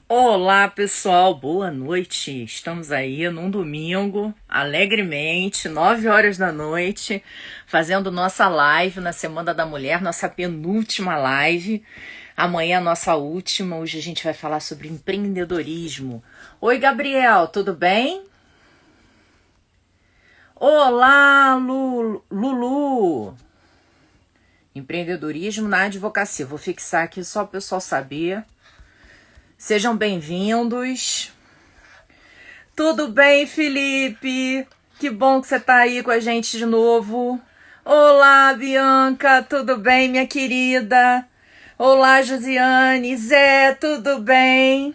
Olá, pessoal, boa noite. Estamos aí num domingo, alegremente, 9 horas da noite, fazendo nossa live na Semana da Mulher, nossa penúltima live. Amanhã, nossa última. Hoje a gente vai falar sobre empreendedorismo. Oi, Gabriel, tudo bem? Olá, Lulu. Empreendedorismo na advocacia. Vou fixar aqui só para o pessoal saber. Sejam bem-vindos. Tudo bem, Felipe? Que bom que você tá aí com a gente de novo. Olá, Bianca, tudo bem, minha querida? Olá, Josiane, Zé, tudo bem?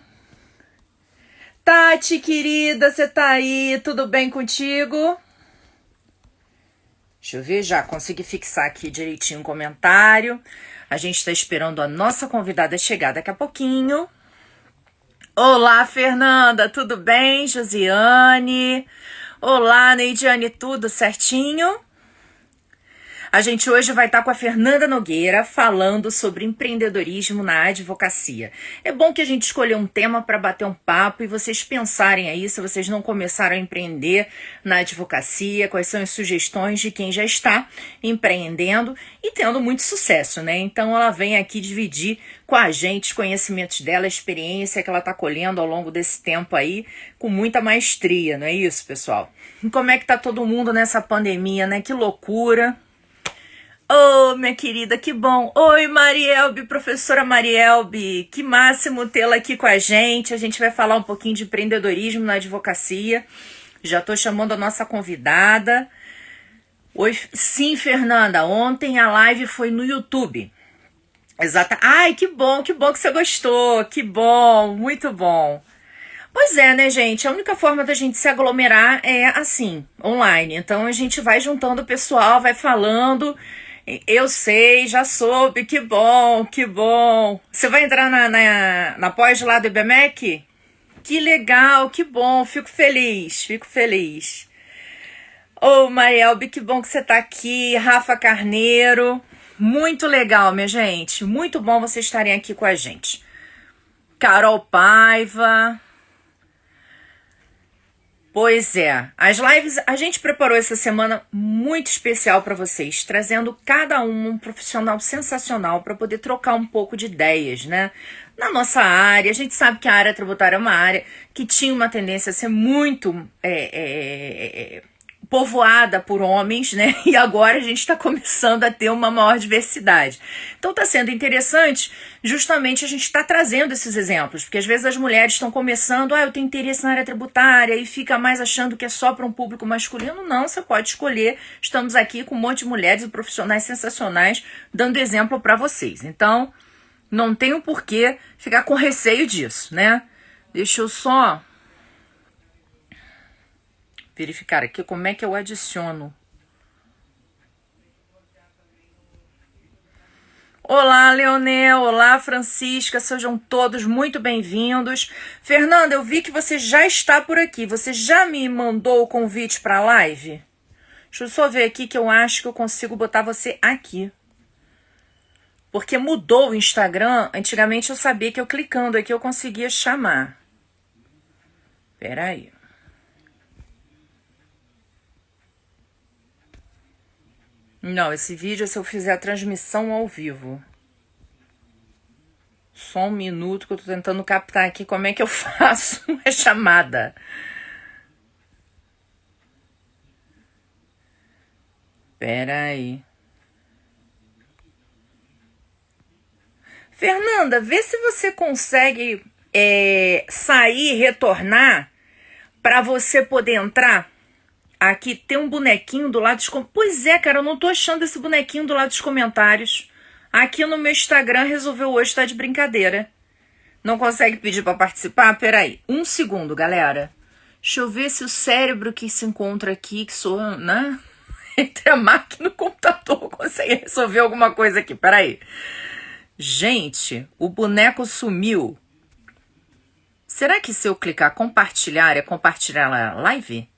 Tati, querida, você tá aí? Tudo bem contigo? Deixa eu ver, já consegui fixar aqui direitinho o comentário. A gente está esperando a nossa convidada chegar daqui a pouquinho. Olá, Fernanda, tudo bem? Josiane. Olá, Neidiane, tudo certinho? A gente hoje vai estar com a Fernanda Nogueira falando sobre empreendedorismo na advocacia. É bom que a gente escolheu um tema para bater um papo e vocês pensarem aí se vocês não começaram a empreender na advocacia, quais são as sugestões de quem já está empreendendo e tendo muito sucesso, né? Então ela vem aqui dividir com a gente os conhecimentos dela, a experiência que ela está colhendo ao longo desse tempo aí, com muita maestria, não é isso, pessoal? E como é que tá todo mundo nessa pandemia, né? Que loucura! Oh, minha querida, que bom. Oi, Marielbe, professora Marielbe. Que máximo tê-la aqui com a gente. A gente vai falar um pouquinho de empreendedorismo na advocacia. Já estou chamando a nossa convidada. Oi, sim, Fernanda. Ontem a live foi no YouTube. Exata. Ai, que bom que você gostou. Que bom, muito bom. Pois é, né, gente? A única forma da gente se aglomerar é assim, online. Então a gente vai juntando o pessoal, vai falando. Eu sei, já soube, que bom, que bom. Você vai entrar na pós lá do IBMEC? Que legal, que bom, fico feliz, fico feliz. Ô, Marielbe, que bom que você tá aqui. Rafa Carneiro, muito legal, minha gente. Muito bom vocês estarem aqui com a gente. Carol Paiva. Pois é, as lives, a gente preparou essa semana muito especial para vocês, trazendo cada um profissional sensacional para poder trocar um pouco de ideias, né? Na nossa área, a gente sabe que a área tributária é uma área que tinha uma tendência a ser muito povoada por homens, né? E agora a gente está começando a ter uma maior diversidade. Então está sendo interessante justamente a gente está trazendo esses exemplos, porque às vezes as mulheres estão começando, eu tenho interesse na área tributária e fica mais achando que é só para um público masculino. Não, você pode escolher. Estamos aqui com um monte de mulheres e profissionais sensacionais dando exemplo para vocês. Então, não tem o porquê ficar com receio disso, né? Deixa eu só verificar aqui como é que eu adiciono. Olá, Leonel. Olá, Francisca. Sejam todos muito bem-vindos. Fernanda, eu vi que você já está por aqui. Você já me mandou o convite para a live? Deixa eu só ver aqui que eu acho que eu consigo botar você aqui. Porque mudou o Instagram. Antigamente eu sabia que eu clicando aqui eu conseguia chamar. Peraí. Não, esse vídeo é se eu fizer a transmissão ao vivo. Só um minuto que eu tô tentando captar aqui como é que eu faço uma chamada. Pera aí. Fernanda, vê se você consegue sair e retornar para você poder entrar. Aqui tem um bonequinho do lado dos comentários. Pois é, cara, eu não tô achando esse bonequinho do lado dos comentários. Aqui no meu Instagram resolveu hoje estar de brincadeira. Não consegue pedir para participar? Peraí, um segundo, galera. Deixa eu ver se o cérebro que se encontra aqui, que sou, né? Entre a máquina e o computador, consegue resolver alguma coisa aqui. Peraí. Gente, o boneco sumiu. Será que se eu clicar compartilhar é compartilhar a live?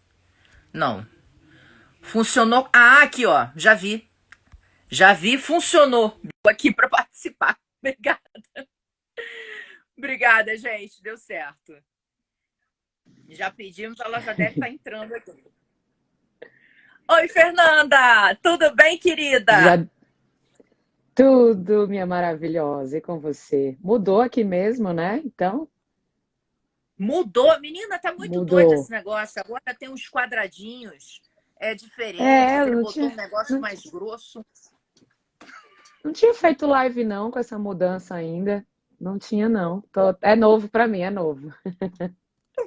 Não. Funcionou. Ah, aqui, ó. Já vi. Já vi, funcionou. Aqui para participar. Obrigada. Obrigada, gente. Deu certo. Já pedimos, ela já deve estar entrando aqui. Oi, Fernanda! Tudo bem, querida? Já tudo, minha maravilhosa, e com você? Mudou aqui mesmo, né? Então, Mudou. Menina, tá muito doido esse mudou. negócio. Agora tem uns quadradinhos diferentes. É, Ele não botou tinha, um negócio não, mais grosso. não tinha feito live não com essa mudança ainda. Não tinha não. É novo para mim, é novo.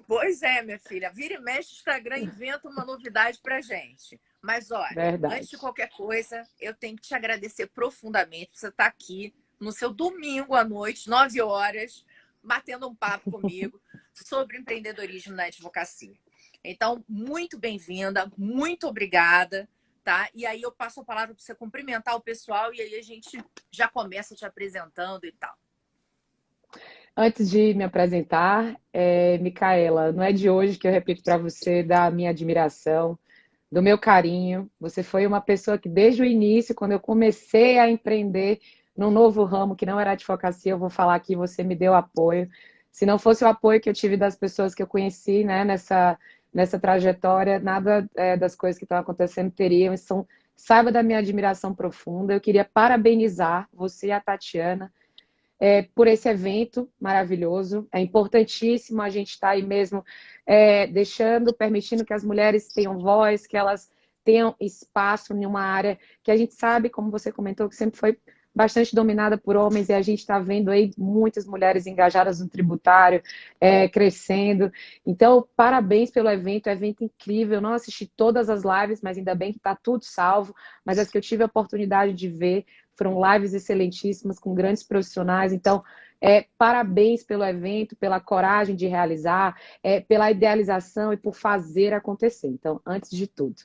Pois é, minha filha. Vira e mexe, o Instagram inventa uma novidade pra gente. Mas olha, antes de Verdade. qualquer coisa, eu tenho que te agradecer profundamente por você estar aqui no seu domingo à noite, 9 horas, batendo um papo comigo sobre empreendedorismo na advocacia. Então, muito bem-vinda, muito obrigada, tá? E aí eu passo a palavra para você cumprimentar o pessoal e aí a gente já começa te apresentando e tal. Antes de me apresentar, Micaela, não é de hoje que eu repito para você da minha admiração, do meu carinho. Você foi uma pessoa que, desde o início, quando eu comecei a empreender num novo ramo que não era advocacia, eu vou falar aqui, você me deu apoio. Se não fosse o apoio que eu tive das pessoas que eu conheci, né, nessa trajetória, nada das coisas que estão acontecendo teriam. Então, saiba da minha admiração profunda. Eu queria parabenizar você e a Tatiana por esse evento maravilhoso. É importantíssimo a gente estar aí mesmo deixando, permitindo que as mulheres tenham voz, que elas tenham espaço em uma área que a gente sabe, como você comentou, que sempre foi bastante dominada por homens, e a gente está vendo aí muitas mulheres engajadas no tributário, crescendo. Então, parabéns pelo evento, evento incrível. Eu não assisti todas as lives, mas ainda bem que está tudo salvo, mas as que eu tive a oportunidade de ver, foram lives excelentíssimas, com grandes profissionais. Então, parabéns pelo evento, pela coragem de realizar, pela idealização e por fazer acontecer. Então, antes de tudo.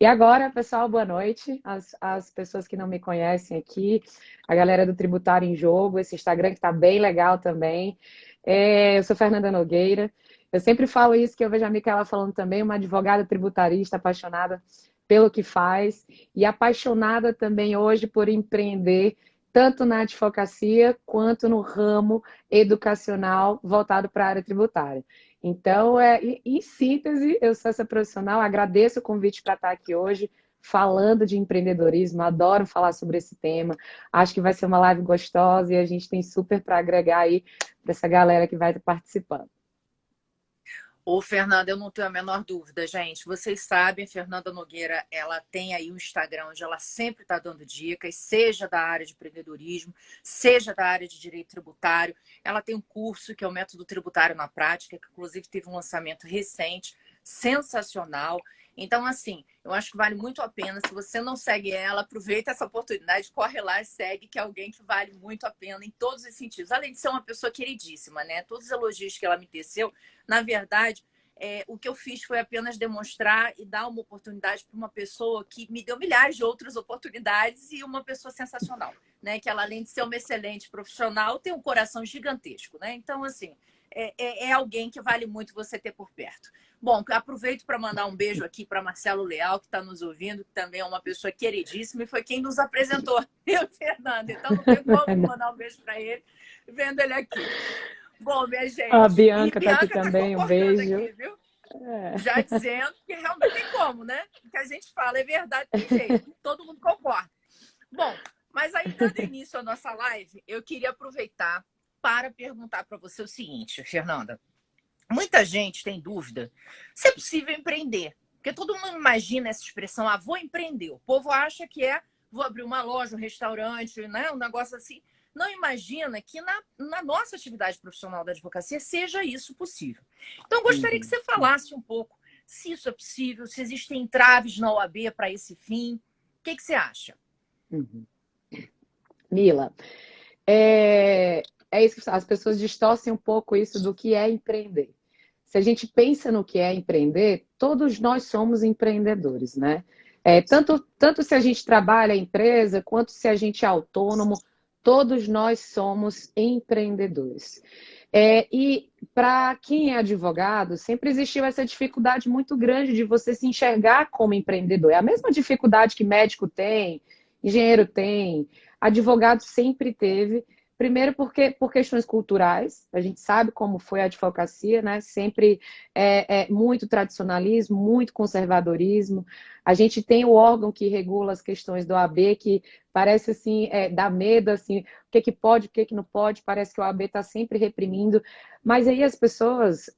E agora, pessoal, boa noite. As pessoas que não me conhecem aqui, a galera do Tributário em Jogo, esse Instagram que está bem legal também. Eu sou Fernanda Nogueira. Eu sempre falo isso, que eu vejo a Micaela falando também, uma advogada tributarista apaixonada pelo que faz e apaixonada também hoje por empreender tanto na advocacia quanto no ramo educacional voltado para a área tributária. Então, em síntese, eu sou essa profissional, agradeço o convite para estar aqui hoje falando de empreendedorismo, adoro falar sobre esse tema, acho que vai ser uma live gostosa e a gente tem super para agregar aí para essa galera que vai estar participando. Ô, Fernanda, eu não tenho a menor dúvida, gente. Vocês sabem, Fernanda Nogueira, ela tem aí um Instagram onde ela sempre está dando dicas, seja da área de empreendedorismo, seja da área de direito tributário. Ela tem um curso que é o Método Tributário na Prática, que inclusive teve um lançamento recente, sensacional. Então, assim, eu acho que vale muito a pena. Se você não segue ela, aproveita essa oportunidade, corre lá e segue, que é alguém que vale muito a pena em todos os sentidos. Além de ser uma pessoa queridíssima, né? Todos os elogios que ela me teceu, na verdade, o que eu fiz foi apenas demonstrar e dar uma oportunidade para uma pessoa que me deu milhares de outras oportunidades e uma pessoa sensacional, né? Que ela, além de ser uma excelente profissional, tem um coração gigantesco, né? Então, assim, é alguém que vale muito você ter por perto. Bom, aproveito para mandar um beijo aqui para Marcelo Leal, que está nos ouvindo, que também é uma pessoa queridíssima e foi quem nos apresentou, eu, Fernanda. Então, não tem como não mandar um beijo para ele, vendo ele aqui. Bom, minha A gente, e Bianca está aqui Bianca está também, um concordando beijo. aqui, viu? Já dizendo que realmente tem como, né? O que a gente fala é verdade, tem jeito. Todo mundo concorda. Bom, mas aí, dando início à nossa live, eu queria aproveitar para perguntar para você o seguinte, Fernanda. Muita gente tem dúvida se é possível empreender. Porque todo mundo imagina essa expressão, vou empreender. O povo acha que vou abrir uma loja, um restaurante, né? Um negócio assim. Não imagina que na nossa atividade profissional da advocacia seja isso possível. Então, eu gostaria que Uhum, você falasse um pouco se isso é possível, se existem entraves na OAB para esse fim. O que você acha? uhum. Mila, é isso que as pessoas distorcem um pouco isso do que é empreender. Se a gente pensa no que é empreender, todos nós somos empreendedores, né? Tanto se a gente trabalha em empresa, quanto se a gente é autônomo, todos nós somos empreendedores. E para quem é advogado, sempre existiu essa dificuldade muito grande de você se enxergar como empreendedor. É a mesma dificuldade que médico tem, engenheiro tem, advogado sempre teve, Primeiro porque por questões culturais, a gente sabe como foi a advocacia, né? Sempre muito tradicionalismo, muito conservadorismo. A gente tem o órgão que regula as questões do OAB, que parece assim, dá medo, assim, o que que pode, o que que não pode, parece que o OAB está sempre reprimindo. Mas aí as pessoas,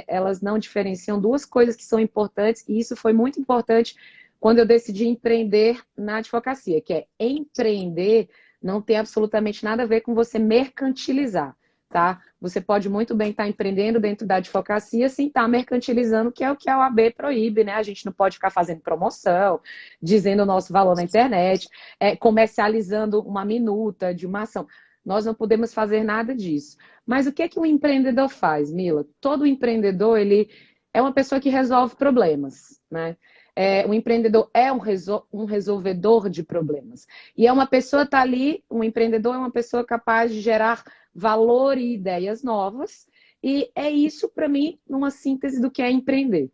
elas não diferenciam duas coisas que são importantes, e isso foi muito importante quando eu decidi empreender na advocacia, que é empreender não tem absolutamente nada a ver com você mercantilizar, tá? Você pode muito bem estar empreendendo dentro da advocacia sem estar mercantilizando, que é o que a OAB proíbe, né? A gente não pode ficar fazendo promoção, dizendo o nosso valor na internet, comercializando uma minuta de uma ação. Nós não podemos fazer nada disso. Mas o que é que um empreendedor faz, Mila? Todo empreendedor, ele é uma pessoa que resolve problemas, né? O empreendedor é um resolvedor de problemas. E é uma pessoa tá ali, um empreendedor é uma pessoa capaz de gerar valor e ideias novas. E é isso, para mim, uma síntese do que é empreender.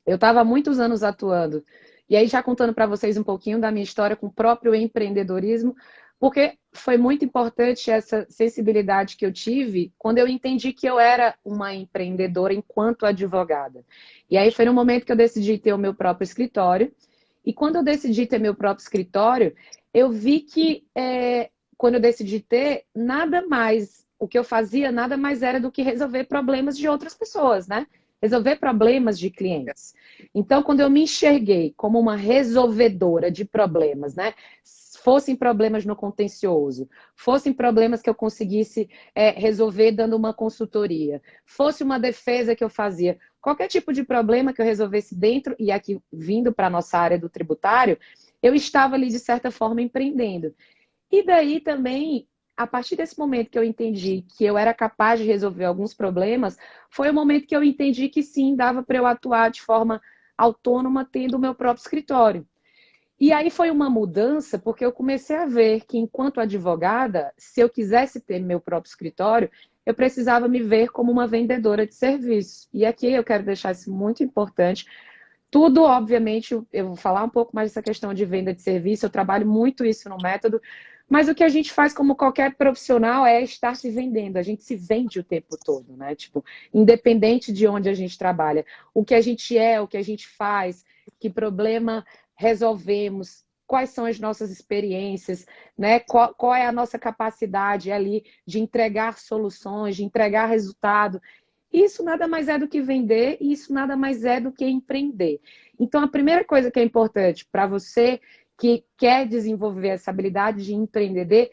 Eu estava há muitos anos atuando, e aí já contando para vocês um pouquinho da minha história com o próprio empreendedorismo, porque foi muito importante essa sensibilidade que eu tive quando eu entendi que eu era uma empreendedora enquanto advogada. E aí foi no momento que eu decidi ter o meu próprio escritório. E quando eu decidi ter meu próprio escritório, eu vi que quando eu decidi ter, nada mais, o que eu fazia nada mais era do que resolver problemas de outras pessoas, né? Resolver problemas de clientes. Então, quando eu me enxerguei como uma resolvedora de problemas, né? Fossem problemas no contencioso, fossem problemas que eu conseguisse resolver dando uma consultoria, fosse uma defesa que eu fazia, qualquer tipo de problema que eu resolvesse dentro, e aqui vindo para a nossa área do tributário, eu estava ali, de certa forma, empreendendo. E daí também, a partir desse momento que eu entendi que eu era capaz de resolver alguns problemas, foi o momento que eu entendi que sim, dava para eu atuar de forma autônoma, tendo o meu próprio escritório. E aí foi uma mudança, porque eu comecei a ver que, enquanto advogada, se eu quisesse ter meu próprio escritório, eu precisava me ver como uma vendedora de serviços. E aqui eu quero deixar isso muito importante. Tudo, obviamente, eu vou falar um pouco mais dessa questão de venda de serviço, eu trabalho muito isso no método, mas o que a gente faz como qualquer profissional é estar se vendendo. A gente se vende o tempo todo, né? Tipo, independente de onde a gente trabalha. O que a gente é, o que a gente faz, que problema resolvemos, quais são as nossas experiências, né? Qual é a nossa capacidade ali de entregar soluções, de entregar resultado. Isso nada mais é do que vender, e isso nada mais é do que empreender. Então, a primeira coisa que é importante para você que quer desenvolver essa habilidade de empreender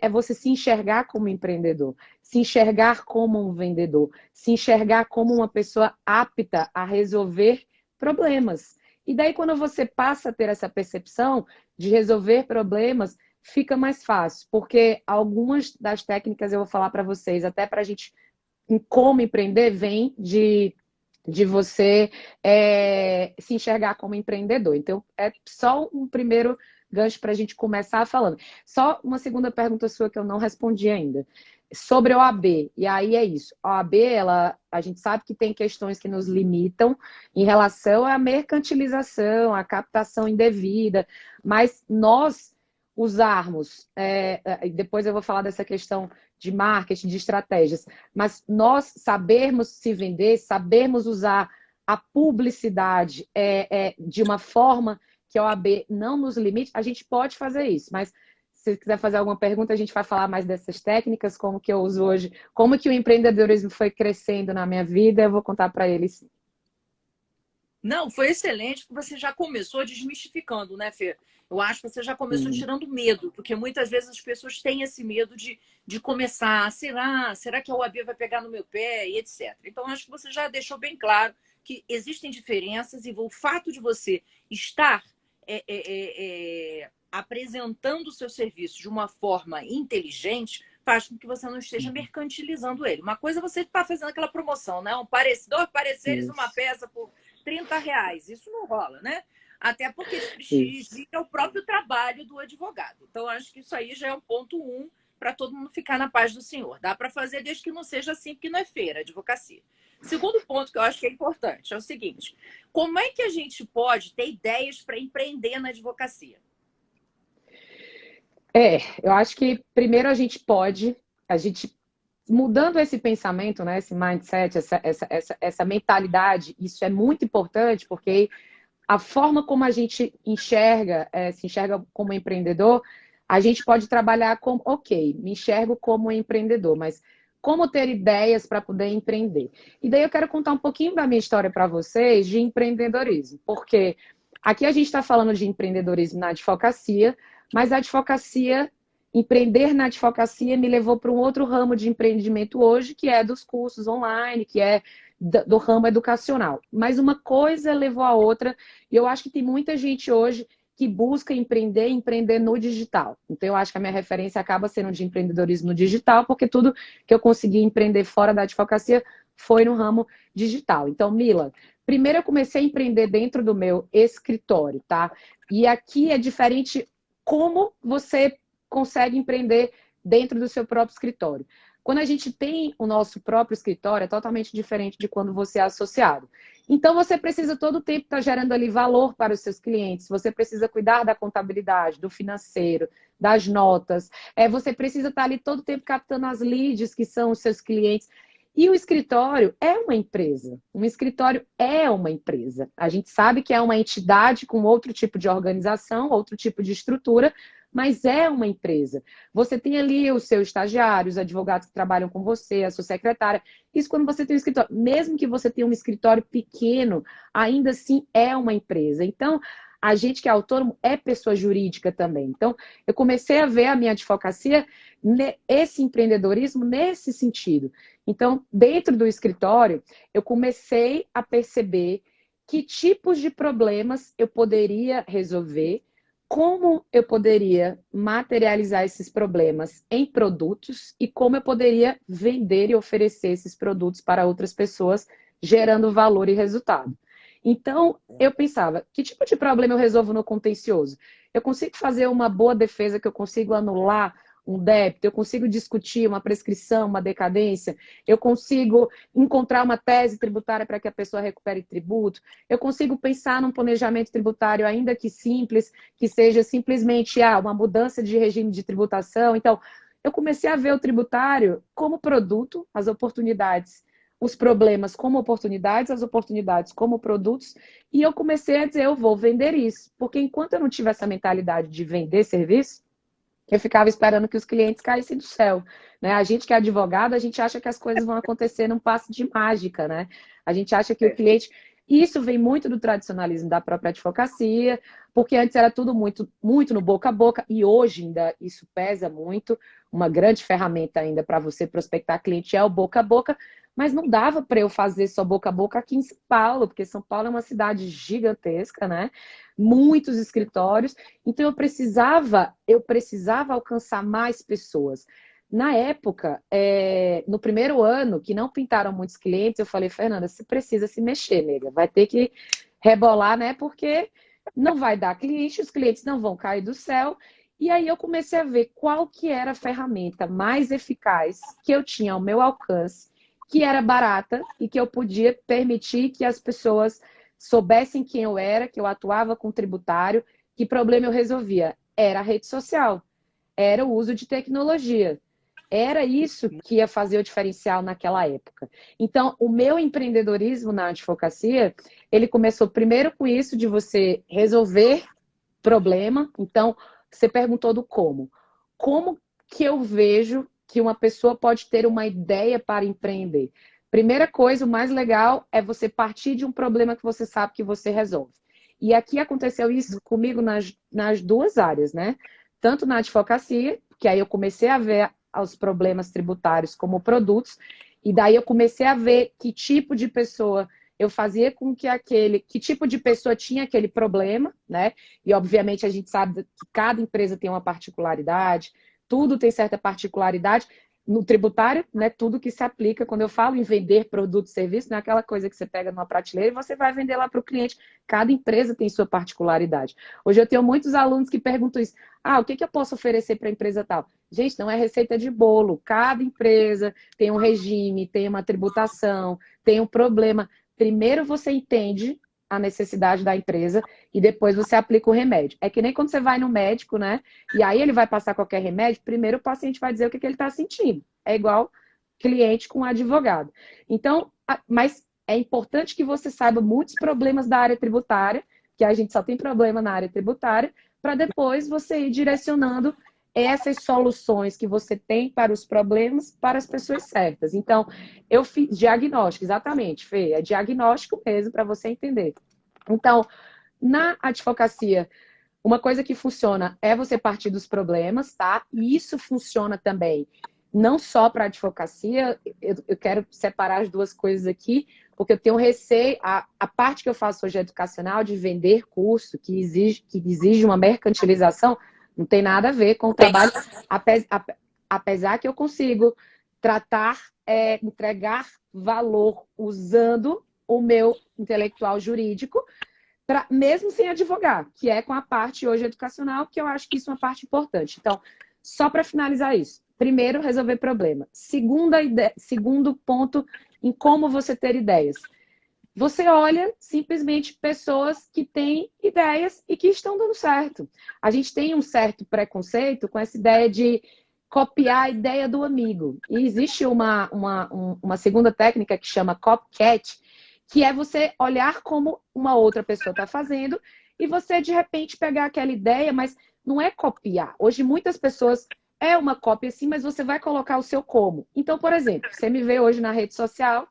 é você se enxergar como empreendedor, se enxergar como um vendedor, se enxergar como uma pessoa apta a resolver problemas. E daí, quando você passa a ter essa percepção de resolver problemas, fica mais fácil, porque algumas das técnicas eu vou falar para vocês, até para a gente em como empreender, vem de você se enxergar como empreendedor. Então, é só um primeiro gancho para a gente começar falando. Só uma segunda pergunta sua que eu não respondi ainda. Sobre a OAB, e aí é isso. A OAB, a gente sabe que tem questões que nos limitam em relação à mercantilização, à captação indevida, mas nós usarmos, depois eu vou falar dessa questão de marketing, de estratégias, mas nós sabermos se vender, sabermos usar a publicidade de uma forma que a OAB não nos limite, a gente pode fazer isso, mas se você quiser fazer alguma pergunta, a gente vai falar mais dessas técnicas, como que eu uso hoje, como que o empreendedorismo foi crescendo na minha vida, eu vou contar para eles. Não, foi excelente, porque você já começou desmistificando, né, Fê? Eu acho que você já começou tirando medo, porque muitas vezes as pessoas têm esse medo de começar, será que a OAB vai pegar no meu pé e etc. Então, acho que você já deixou bem claro que existem diferenças e o fato de você estar apresentando o seu serviço de uma forma inteligente faz com que você não esteja mercantilizando ele. Uma coisa é você estar fazendo aquela promoção, né? Dois pareceres, uma peça por R$ 30. Isso não rola, né? Até porque desprestigia o próprio trabalho do advogado. Então, acho que isso aí já é um ponto para todo mundo ficar na paz do Senhor. Dá para fazer desde que não seja assim, porque não é feira, advocacia. Segundo ponto que eu acho que é importante é o seguinte: como é que a gente pode ter ideias para empreender na advocacia? Eu acho que primeiro a gente mudando esse pensamento, né, esse mindset, essa mentalidade, isso é muito importante, porque a forma como a gente enxerga, se enxerga como empreendedor, a gente pode trabalhar como, ok, me enxergo como empreendedor, mas como ter ideias para poder empreender? E daí eu quero contar um pouquinho da minha história para vocês de empreendedorismo, porque aqui a gente está falando de empreendedorismo na advocacia, mas a advocacia, empreender na advocacia me levou para um outro ramo de empreendimento hoje, que é dos cursos online, que é do ramo educacional. Mas uma coisa levou a outra, e eu acho que tem muita gente hoje que busca empreender no digital. Então, eu acho que a minha referência acaba sendo de empreendedorismo no digital, porque tudo que eu consegui empreender fora da advocacia foi no ramo digital. Então, Mila, primeiro eu comecei a empreender dentro do meu escritório, tá? E aqui é diferente como você consegue empreender dentro do seu próprio escritório. Quando a gente tem o nosso próprio escritório, é totalmente diferente de quando você é associado. Então, você precisa todo o tempo estar gerando ali valor para os seus clientes, você precisa cuidar da contabilidade, do financeiro, das notas, você precisa estar ali todo o tempo captando as leads que são os seus clientes. E o escritório é uma empresa. Um escritório é uma empresa. A gente sabe que é uma entidade com outro tipo de organização, outro tipo de estrutura, mas é uma empresa. Você tem ali os seus estagiários, os advogados que trabalham com você, a sua secretária. Isso quando você tem um escritório. Mesmo que você tenha um escritório pequeno, ainda assim é uma empresa. Então, a gente que é autônomo é pessoa jurídica também. Então, eu comecei a ver a minha advocacia, esse empreendedorismo nesse sentido. Então, dentro do escritório, eu comecei a perceber que tipos de problemas eu poderia resolver, como eu poderia materializar esses problemas em produtos e como eu poderia vender e oferecer esses produtos para outras pessoas, gerando valor e resultado. Então, eu pensava, que tipo de problema eu resolvo no contencioso? Eu consigo fazer uma boa defesa, que eu consigo anular um débito, eu consigo discutir uma prescrição, uma decadência, eu consigo encontrar uma tese tributária para que a pessoa recupere tributo, eu consigo pensar num planejamento tributário, ainda que simples, que seja simplesmente uma mudança de regime de tributação. Então, eu comecei a ver o tributário como produto, as oportunidades, os problemas como oportunidades, as oportunidades como produtos, e eu comecei a dizer, eu vou vender isso, porque enquanto eu não tive essa mentalidade de vender serviço, eu ficava esperando que os clientes caíssem do céu, né? A gente que é advogado, a gente acha que as coisas vão acontecer num passe de mágica, né? A gente acha que o cliente... Isso vem muito do tradicionalismo da própria advocacia, porque antes era tudo muito, muito no boca a boca, e hoje ainda isso pesa muito. Uma grande ferramenta ainda para você prospectar cliente é o boca a boca, mas não dava para eu fazer só boca a boca aqui em São Paulo, porque São Paulo é uma cidade gigantesca, né? Muitos escritórios, então eu precisava alcançar mais pessoas. Na época, no primeiro ano, que não pintaram muitos clientes, eu falei, Fernanda, você precisa se mexer, nega. Vai ter que rebolar, né? Porque não vai dar cliente, os clientes não vão cair do céu. E aí eu comecei a ver qual que era a ferramenta mais eficaz que eu tinha ao meu alcance, que era barata e que eu podia permitir que as pessoas soubessem quem eu era, que eu atuava com tributário, que problema eu resolvia. Era a rede social, era o uso de tecnologia. Era isso que ia fazer o diferencial naquela época. Então, o meu empreendedorismo na advocacia, ele começou primeiro com isso de você resolver problema. Então, você perguntou do como. Como que eu vejo que uma pessoa pode ter uma ideia para empreender? Primeira coisa, o mais legal é você partir de um problema que você sabe que você resolve. E aqui aconteceu isso comigo nas duas áreas, né? Tanto na advocacia, que aí eu comecei a ver os problemas tributários como produtos, e daí eu comecei a ver que tipo de pessoa eu fazia com que tipo de pessoa tinha aquele problema, né? E obviamente a gente sabe que cada empresa tem uma particularidade, tudo tem certa particularidade. No tributário, né, tudo que se aplica, quando eu falo em vender produto e serviço, não é aquela coisa que você pega numa prateleira e você vai vender lá para o cliente. Cada empresa tem sua particularidade. Hoje eu tenho muitos alunos que perguntam isso. O que eu posso oferecer para a empresa tal? Gente, não é receita de bolo. Cada empresa tem um regime, tem uma tributação, tem um problema. Primeiro você entende a necessidade da empresa e depois você aplica o remédio. É que nem quando você vai no médico, né? E aí ele vai passar qualquer remédio, primeiro o paciente vai dizer o que, que ele está sentindo. É igual cliente com advogado. Então, mas é importante que você saiba muitos problemas da área tributária, que a gente só tem problema na área tributária, para depois você ir direcionando essas soluções que você tem para os problemas para as pessoas certas. Então, eu fiz diagnóstico, exatamente, Fê, é diagnóstico mesmo para você entender. Então, na advocacia, uma coisa que funciona é você partir dos problemas, tá? E isso funciona também não só para a advocacia, eu quero separar as duas coisas aqui, porque eu tenho receio, a parte que eu faço hoje é educacional, de vender curso, que exige uma mercantilização, não tem nada a ver com o trabalho, apesar que eu consigo tratar, entregar valor usando o meu intelectual jurídico, mesmo sem advogar, que é com a parte hoje educacional, que eu acho que isso é uma parte importante. Então, só para finalizar isso. Primeiro, resolver problema. Segundo ponto em como você ter ideias. Você olha simplesmente pessoas que têm ideias e que estão dando certo. A gente tem um certo preconceito com essa ideia de copiar a ideia do amigo. E existe uma segunda técnica que chama copycat, que é você olhar como uma outra pessoa está fazendo e você, de repente, pegar aquela ideia, mas não é copiar. Hoje, muitas pessoas é uma cópia, sim, mas você vai colocar o seu como. Então, por exemplo, você me vê hoje na rede social,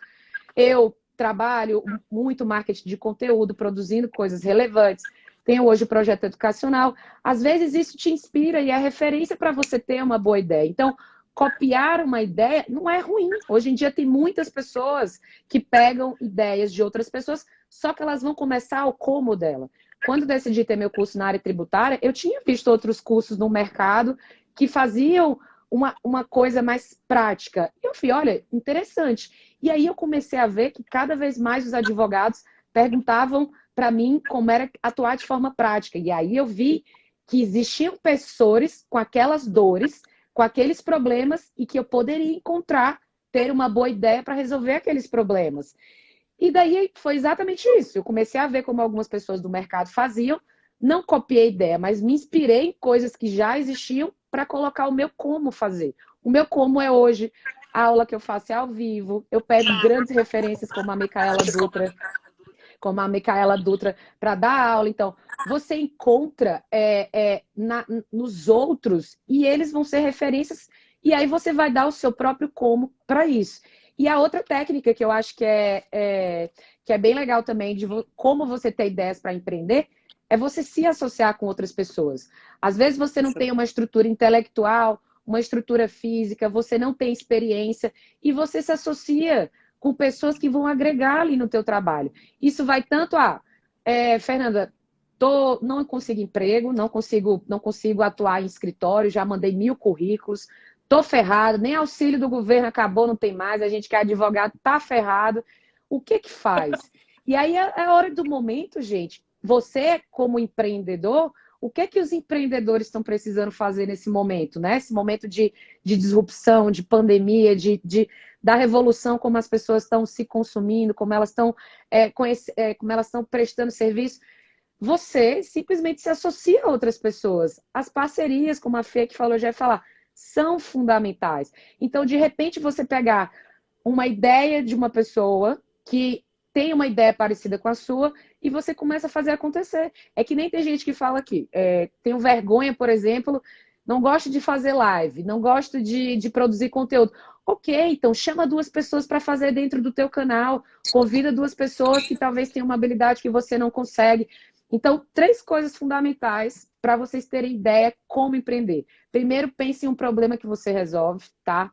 eu trabalho muito marketing de conteúdo, produzindo coisas relevantes. Tenho hoje o projeto educacional. Às vezes isso te inspira e é referência para você ter uma boa ideia. Então, copiar uma ideia não é ruim. Hoje em dia tem muitas pessoas que pegam ideias de outras pessoas, só que elas vão começar o como dela. Quando decidi ter meu curso na área tributária, eu tinha visto outros cursos no mercado que faziam uma coisa mais prática. E eu falei, olha, interessante. E aí eu comecei a ver que cada vez mais os advogados perguntavam para mim como era atuar de forma prática. E aí eu vi que existiam pessoas com aquelas dores, com aqueles problemas, e que eu poderia encontrar, ter uma boa ideia para resolver aqueles problemas. E daí foi exatamente isso. Eu comecei a ver como algumas pessoas do mercado faziam, não copiei ideia, mas me inspirei em coisas que já existiam para colocar o meu como fazer. O meu como é hoje, a aula que eu faço é ao vivo, eu pego grandes referências como a Micaela Dutra para dar aula. Então, você encontra nos outros e eles vão ser referências e aí você vai dar o seu próprio como para isso. E a outra técnica que eu acho que é bem legal também, de como você ter ideias para empreender, é você se associar com outras pessoas. Às vezes você não tem uma estrutura intelectual, uma estrutura física, você não tem experiência e você se associa com pessoas que vão agregar ali no teu trabalho. Isso vai tanto Fernanda, não consigo emprego, não consigo atuar em escritório, já mandei 1000 currículos, tô ferrado, nem auxílio do governo acabou, não tem mais, a gente que é advogado tá ferrado. O que que faz? E aí é hora do momento, gente. Você, como empreendedor, o que que os empreendedores estão precisando fazer nesse momento, né? Esse momento de disrupção, de pandemia, da revolução, como as pessoas estão se consumindo, como elas estão prestando serviço. Você simplesmente se associa a outras pessoas. As parcerias, como a Fê que falou, já ia falar, são fundamentais. Então, de repente, você pegar uma ideia de uma pessoa que tem uma ideia parecida com a sua e você começa a fazer acontecer. É que nem tem gente que fala aqui, tenho vergonha, por exemplo, não gosto de fazer live, não gosto de produzir conteúdo. Ok, então chama 2 pessoas para fazer dentro do teu canal, convida 2 pessoas que talvez tenham uma habilidade que você não consegue. Então, 3 coisas fundamentais para vocês terem ideia como empreender. Primeiro, pense em um problema que você resolve, tá?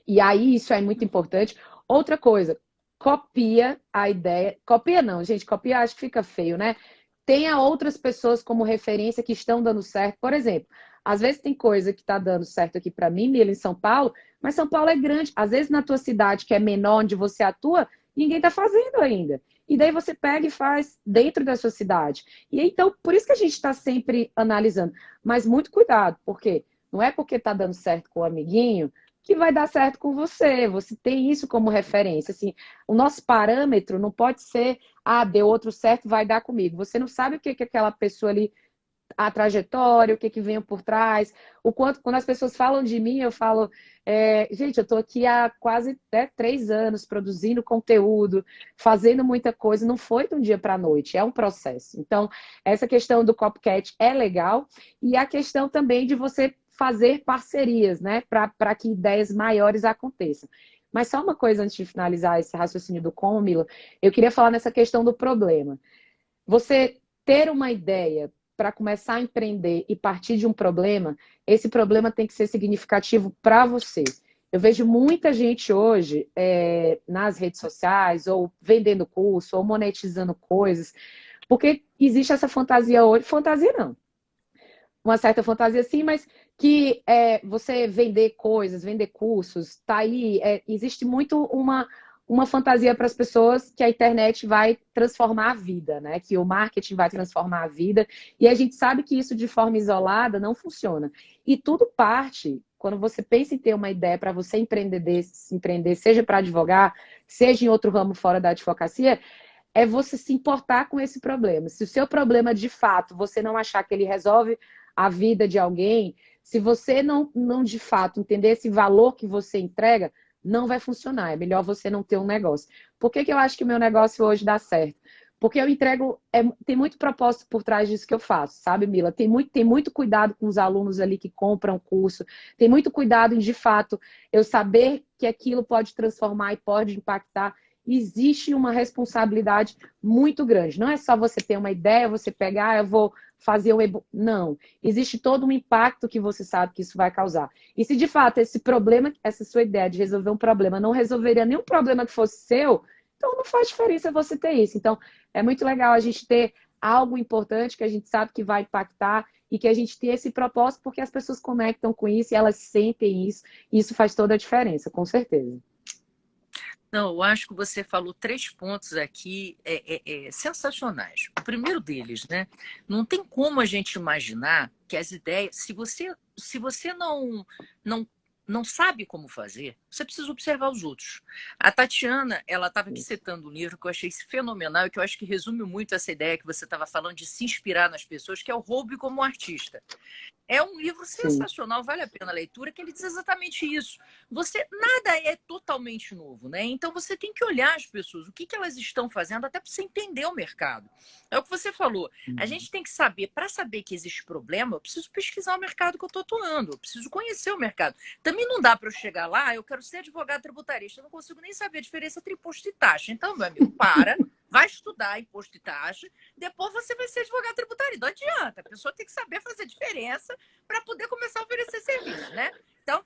E aí isso é muito importante. Outra coisa, copia a ideia. Copia não, gente, copia acho que fica feio, né? Tenha outras pessoas como referência que estão dando certo. Por exemplo, às vezes tem coisa que está dando certo aqui para mim, Mila, em São Paulo, mas São Paulo é grande. Às vezes na tua cidade, que é menor, onde você atua, ninguém está fazendo ainda. E daí você pega e faz dentro da sua cidade. E então, por isso que a gente está sempre analisando. Mas muito cuidado, porque não é porque está dando certo com o amiguinho, que vai dar certo com você. Você tem isso como referência. Assim, o nosso parâmetro não pode ser, deu outro certo, vai dar comigo. Você não sabe o que que aquela pessoa ali, a trajetória, o que que vem por trás, o quanto, quando as pessoas falam de mim, eu falo, gente, eu estou aqui há quase 3 anos produzindo conteúdo, fazendo muita coisa, não foi de um dia para a noite, é um processo. Então, essa questão do copycat é legal, e a questão também de você fazer parcerias, né, para que ideias maiores aconteçam. Mas só uma coisa antes de finalizar esse raciocínio do Cômilo, eu queria falar nessa questão do problema. Você ter uma ideia para começar a empreender e partir de um problema, esse problema tem que ser significativo para você. Eu vejo muita gente hoje nas redes sociais, ou vendendo curso, ou monetizando coisas, porque existe essa fantasia hoje, fantasia não, uma certa fantasia sim, mas que você vender coisas, vender cursos, tá aí, existe muito uma fantasia para as pessoas que a internet vai transformar a vida, né? Que o marketing vai transformar a vida, e a gente sabe que isso de forma isolada não funciona. E tudo parte, quando você pensa em ter uma ideia para você empreender, seja para advogar, seja em outro ramo fora da advocacia, é você se importar com esse problema. Se o seu problema, de fato, você não achar que ele resolve a vida de alguém, se você não de fato entender esse valor que você entrega, não vai funcionar. É melhor você não ter um negócio. Por que que eu acho que o meu negócio hoje dá certo? Porque eu entrego, tem muito propósito por trás disso que eu faço, sabe, Mila? Tem muito cuidado com os alunos ali que compram o curso, tem muito cuidado em, de fato, eu saber que aquilo pode transformar e pode impactar. Existe uma responsabilidade muito grande. Não é só você ter uma ideia, você pegar, eu vou fazer um e-book. Não. Existe todo um impacto que você sabe que isso vai causar. E se de fato esse problema, essa sua ideia de resolver um problema não resolveria nenhum problema que fosse seu, então não faz diferença você ter isso. Então é muito legal a gente ter algo importante que a gente sabe que vai impactar e que a gente tem esse propósito porque as pessoas conectam com isso e elas sentem isso. E isso faz toda a diferença, com certeza. Não, eu acho que você falou 3 pontos aqui sensacionais. O primeiro deles, né? Não tem como a gente imaginar que as ideias, se você não sabe como fazer, você precisa observar os outros. A Tatiana, ela estava aqui citando um livro que eu achei fenomenal e que eu acho que resume muito essa ideia que você estava falando de se inspirar nas pessoas, que é o Roube como artista. É um livro Sim. sensacional, vale a pena a leitura, que ele diz exatamente isso. Nada é totalmente novo, né? Então você tem que olhar as pessoas, o que elas estão fazendo, até para você entender o mercado. É o que você falou. A gente tem que saber, para saber que existe problema, eu preciso pesquisar o mercado que eu estou atuando, eu preciso conhecer o mercado. Também não dá para eu chegar lá, eu quero ser advogado tributarista, eu não consigo nem saber a diferença entre imposto e taxa. Então, meu amigo, vai estudar imposto e taxa, depois você vai ser advogado tributarista. Não adianta, a pessoa tem que saber fazer diferença para poder começar a oferecer serviço, né? Então,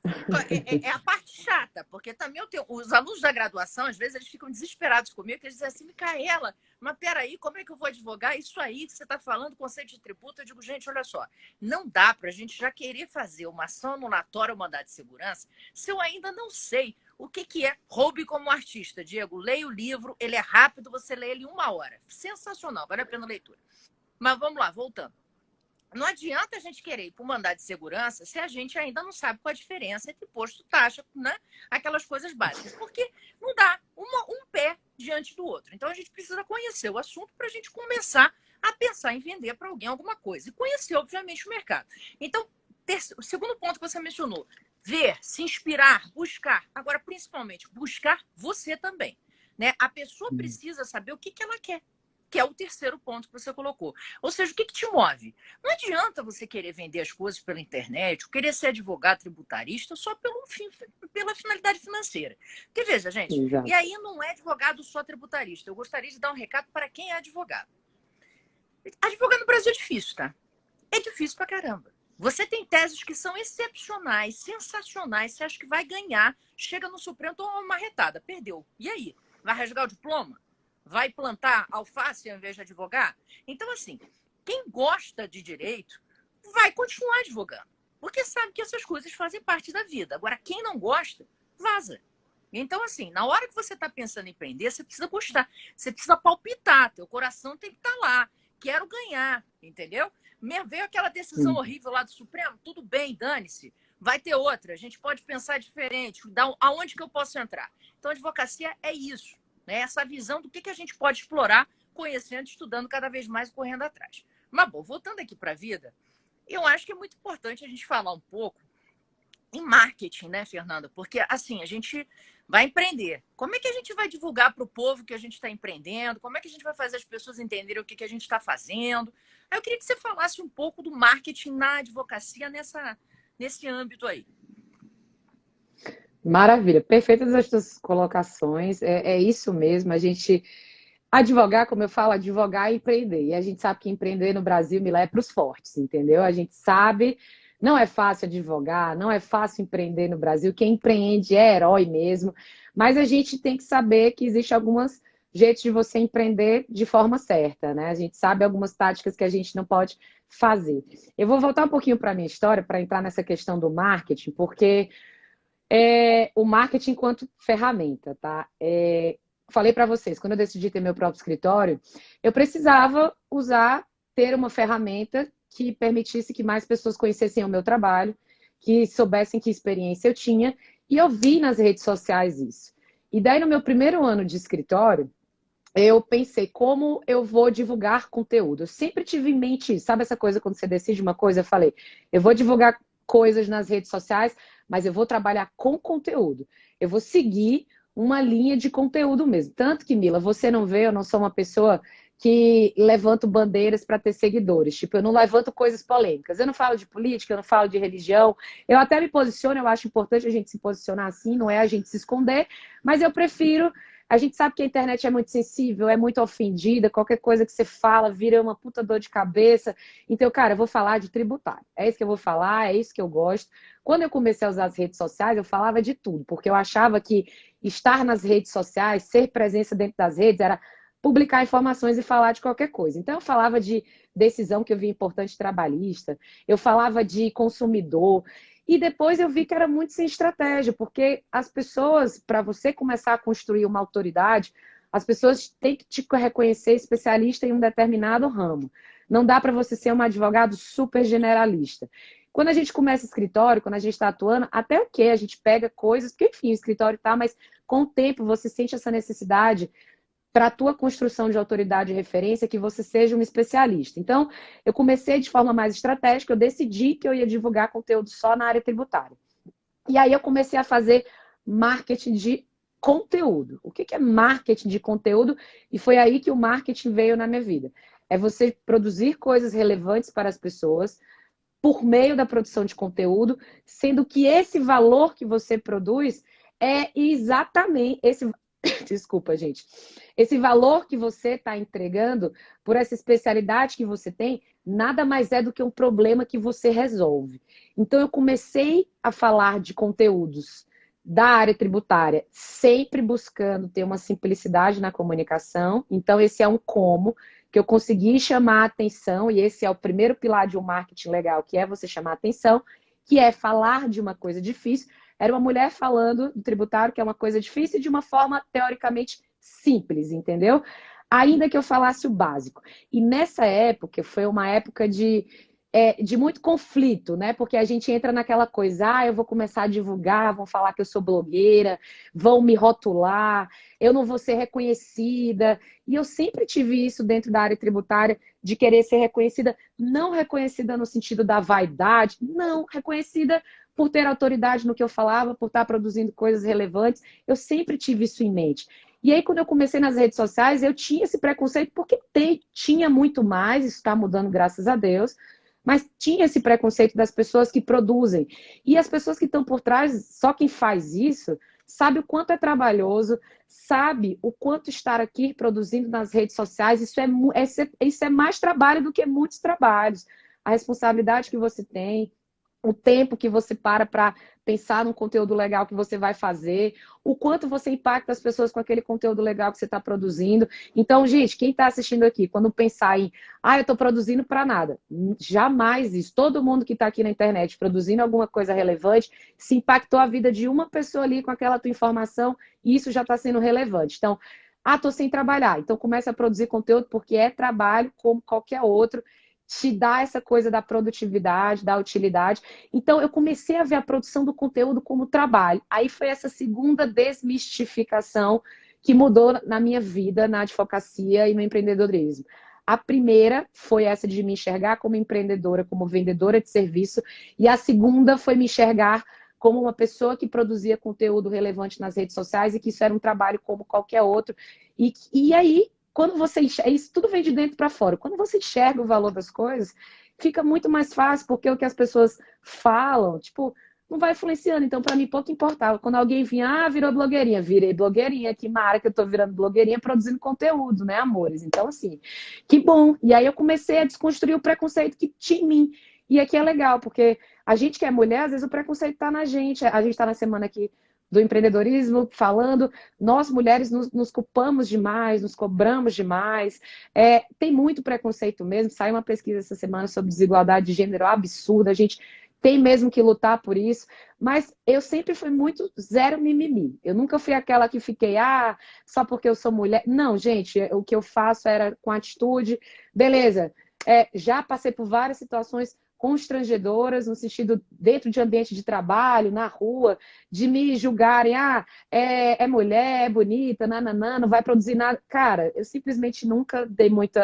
é a parte chata, porque também os alunos da graduação, às vezes, eles ficam desesperados comigo, que eles dizem assim, Micaela, mas peraí, como é que eu vou advogar isso aí que você está falando, conceito de tributo? Eu digo, gente, olha só, não dá para a gente já querer fazer uma ação anulatória ou mandado de segurança se eu ainda não sei o que é Roube como artista. Diego, leia o livro, ele é rápido, você lê ele em 1 hora. Sensacional, vale a pena a leitura. Mas vamos lá, voltando. Não adianta a gente querer ir para o mandado de segurança se a gente ainda não sabe qual a diferença entre imposto e taxa, né? Aquelas coisas básicas. Porque não dá um pé diante do outro. Então a gente precisa conhecer o assunto para a gente começar a pensar em vender para alguém alguma coisa. E conhecer, obviamente, o mercado. Então, o segundo ponto que você mencionou, ver, se inspirar, buscar. Agora, principalmente, buscar você também. Né? A pessoa precisa saber o que ela quer, que é o terceiro ponto que você colocou. Ou seja, o que te move? Não adianta você querer vender as coisas pela internet, ou querer ser advogado tributarista só pela finalidade financeira. Porque veja, gente, e Exato. aí não é advogado só tributarista. Eu gostaria de dar um recado para quem é advogado. Advogar no Brasil é difícil, tá? É difícil pra caramba. Você tem teses que são excepcionais, sensacionais, você acha que vai ganhar, chega no Supremo, toma uma marretada, perdeu. E aí? Vai rasgar o diploma? Vai plantar alface ao invés de advogar? Então, assim, quem gosta de direito vai continuar advogando, porque sabe que essas coisas fazem parte da vida. Agora, quem não gosta, vaza. Então, assim, na hora que você está pensando em empreender, você precisa gostar, você precisa palpitar, teu coração tem que estar lá. Quero ganhar, entendeu? Veio aquela decisão horrível lá do Supremo, tudo bem, dane-se. vai ter outra, a gente pode pensar diferente, aonde que eu posso entrar? Então, a advocacia é isso, né? Essa visão do que a gente pode explorar, conhecendo, estudando cada vez mais e correndo atrás. Mas, bom, voltando aqui para a vida, eu acho que é muito importante a gente falar um pouco em marketing, né, Fernanda? Porque, assim, a gente vai empreender. Como é que a gente vai divulgar para o povo que a gente está empreendendo? Como é que a gente vai fazer as pessoas entenderem o que a gente está fazendo? Aí eu queria que você falasse um pouco do marketing na advocacia nesse âmbito aí. Maravilha, perfeitas as suas colocações, é isso mesmo, a gente advogar, como eu falo, advogar e empreender, e a gente sabe que empreender no Brasil, Milá, é para os fortes, entendeu? A gente sabe, não é fácil advogar, não é fácil empreender no Brasil, quem empreende é herói mesmo, mas a gente tem que saber que existe algumas jeitos de você empreender de forma certa, né? A gente sabe algumas táticas que a gente não pode fazer. Eu vou voltar um pouquinho para a minha história, para entrar nessa questão do marketing, porque o marketing enquanto ferramenta, tá? Falei para vocês, quando eu decidi ter meu próprio escritório, eu precisava ter uma ferramenta que permitisse que mais pessoas conhecessem o meu trabalho, que soubessem que experiência eu tinha, e eu vi nas redes sociais isso. E daí, no meu primeiro ano de escritório, eu pensei, como eu vou divulgar conteúdo? Eu sempre tive em mente isso. Sabe essa coisa, quando você decide uma coisa, eu falei, eu vou divulgar coisas nas redes sociais, mas eu vou trabalhar com conteúdo. Eu vou seguir uma linha de conteúdo mesmo. Tanto que, Mila, você não vê, eu não sou uma pessoa que levanto bandeiras para ter seguidores. Tipo, eu não levanto coisas polêmicas. Eu não falo de política, eu não falo de religião. Eu até me posiciono, eu acho importante a gente se posicionar assim, não é a gente se esconder, mas eu prefiro. A gente sabe que a internet é muito sensível, é muito ofendida, qualquer coisa que você fala vira uma puta dor de cabeça. Então, cara, eu vou falar de tributário. É isso que eu vou falar, é isso que eu gosto. Quando eu comecei a usar as redes sociais, eu falava de tudo, porque eu achava que estar nas redes sociais, ser presença dentro das redes, era publicar informações e falar de qualquer coisa. Então, eu falava de decisão que eu vi importante trabalhista, eu falava de consumidor. E depois eu vi que era muito sem estratégia, porque as pessoas, para você começar a construir uma autoridade, as pessoas têm que te reconhecer especialista em um determinado ramo. Não dá para você ser um advogado super generalista. Quando a gente começa escritório, quando a gente está atuando, até o que a gente pega coisas, porque enfim, o escritório tá, mas com o tempo você sente essa necessidade para a tua construção de autoridade e referência que você seja um especialista. Então, eu comecei de forma mais estratégica, eu decidi que eu ia divulgar conteúdo só na área tributária. E aí eu comecei a fazer marketing de conteúdo. O que é marketing de conteúdo? E foi aí que o marketing veio na minha vida. É você produzir coisas relevantes para as pessoas por meio da produção de conteúdo, sendo que esse valor que você produz é exatamente esse. Desculpa, gente. Esse valor que você está entregando por essa especialidade que você tem, nada mais é do que um problema que você resolve. Então, eu comecei a falar de conteúdos da área tributária, sempre buscando ter uma simplicidade na comunicação. Então, esse é um como que eu consegui chamar a atenção, e esse é o primeiro pilar de um marketing legal, que é você chamar a atenção, que é falar de uma coisa difícil. Era uma mulher falando do tributário, que é uma coisa difícil, de uma forma teoricamente simples, entendeu? Ainda que eu falasse o básico. E nessa época, foi uma época de muito conflito, né? Porque a gente entra naquela coisa, eu vou começar a divulgar, vão falar que eu sou blogueira, vão me rotular, eu não vou ser reconhecida. E eu sempre tive isso dentro da área tributária, de querer ser reconhecida, não reconhecida no sentido da vaidade, não, reconhecida por ter autoridade no que eu falava, por estar produzindo coisas relevantes. Eu sempre tive isso em mente. E aí, quando eu comecei nas redes sociais, eu tinha esse preconceito, porque tinha muito mais, isso está mudando, graças a Deus, mas tinha esse preconceito das pessoas que produzem. E as pessoas que estão por trás, só quem faz isso, sabe o quanto é trabalhoso, sabe o quanto estar aqui produzindo nas redes sociais, isso é mais trabalho do que muitos trabalhos. A responsabilidade que você tem, o tempo que você para pensar num conteúdo legal que você vai fazer, o quanto você impacta as pessoas com aquele conteúdo legal que você está produzindo. Então, gente, quem está assistindo aqui, quando pensar em, eu estou produzindo para nada, jamais isso. Todo mundo que está aqui na internet produzindo alguma coisa relevante, se impactou a vida de uma pessoa ali com aquela tua informação, e isso já está sendo relevante. Então, estou sem trabalhar. Então, comece a produzir conteúdo porque é trabalho como qualquer outro. te dá essa coisa da produtividade, da utilidade. Então, eu comecei a ver a produção do conteúdo como trabalho. Aí foi essa segunda desmistificação que mudou na minha vida, na advocacia e no empreendedorismo. A primeira foi essa de me enxergar como empreendedora, como vendedora de serviço, e a segunda foi me enxergar como uma pessoa que produzia conteúdo relevante nas redes sociais e que isso era um trabalho como qualquer outro. E aí, quando você enxerga, isso tudo vem de dentro para fora. Quando você enxerga o valor das coisas, fica muito mais fácil, porque o que as pessoas falam, tipo, não vai influenciando. Então, para mim, pouco importava. Quando alguém vinha, virou blogueirinha. Virei blogueirinha. Que mara que eu tô virando blogueirinha produzindo conteúdo, né, amores? Então, assim, que bom. E aí eu comecei a desconstruir o preconceito que tinha em mim. E aqui é legal, porque a gente que é mulher, às vezes o preconceito tá na gente. A gente tá na semana aqui do empreendedorismo, falando, nós mulheres nos culpamos demais, nos cobramos demais. Tem muito preconceito mesmo. Saiu uma pesquisa essa semana sobre desigualdade de gênero absurda. A gente tem mesmo que lutar por isso, mas eu sempre fui muito zero mimimi. Eu nunca fui aquela que fiquei, só porque eu sou mulher. Não, gente, o que eu faço era com atitude. Beleza, já passei por várias situações constrangedoras, no sentido, dentro de ambiente de trabalho, na rua, de me julgarem, é mulher, é bonita, nananã, não vai produzir nada. Cara, eu simplesmente nunca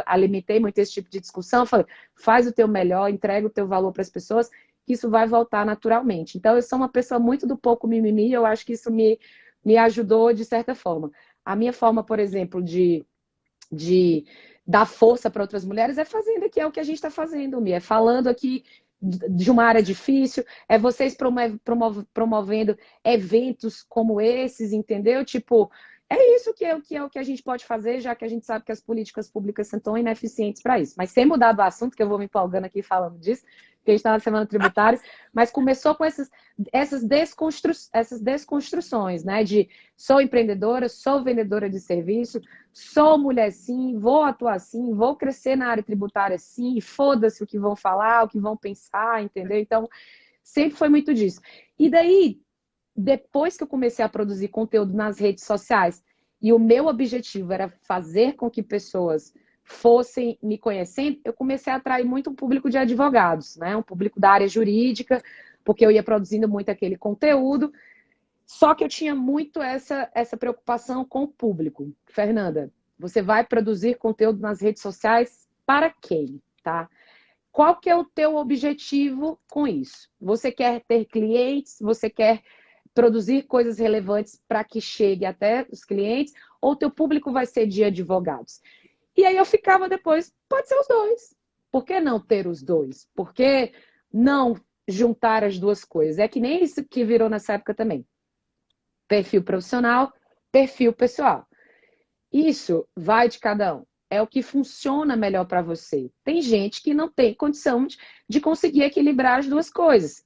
alimentei muito esse tipo de discussão. Falei, faz o teu melhor, entrega o teu valor para as pessoas, que isso vai voltar naturalmente. Então, eu sou uma pessoa muito do pouco mimimi, e eu acho que isso me ajudou de certa forma. A minha forma, por exemplo, de dar força para outras mulheres é fazendo aqui, é o que a gente está fazendo, Mi, é falando aqui de uma área difícil, é vocês promovendo eventos como esses, entendeu? Tipo, é isso que a gente pode fazer, já que a gente sabe que as políticas públicas são tão ineficientes para isso. Mas sem mudar do assunto, que eu vou me empolgando aqui falando disso, que a gente está na semana tributária, mas começou com essas desconstruções, né? De sou empreendedora, sou vendedora de serviço, sou mulher sim, vou atuar sim, vou crescer na área tributária sim, foda-se o que vão falar, o que vão pensar, entendeu? Então, sempre foi muito disso. E daí, depois que eu comecei a produzir conteúdo nas redes sociais, e o meu objetivo era fazer com que pessoas fossem me conhecendo, eu comecei a atrair muito um público de advogados, né? Um público da área jurídica, porque eu ia produzindo muito aquele conteúdo. Só que eu tinha muito essa preocupação com o público. Fernanda, você vai produzir conteúdo nas redes sociais para quem, tá? Qual que é o teu objetivo com isso? Você quer ter clientes? Você quer produzir coisas relevantes para que chegue até os clientes? Ou o teu público vai ser de advogados? E aí eu ficava depois, pode ser os dois. Por que não ter os dois? Por que não juntar as duas coisas? É que nem isso que virou nessa época também. Perfil profissional, perfil pessoal. Isso vai de cada um. É o que funciona melhor para você. Tem gente que não tem condição de conseguir equilibrar as duas coisas.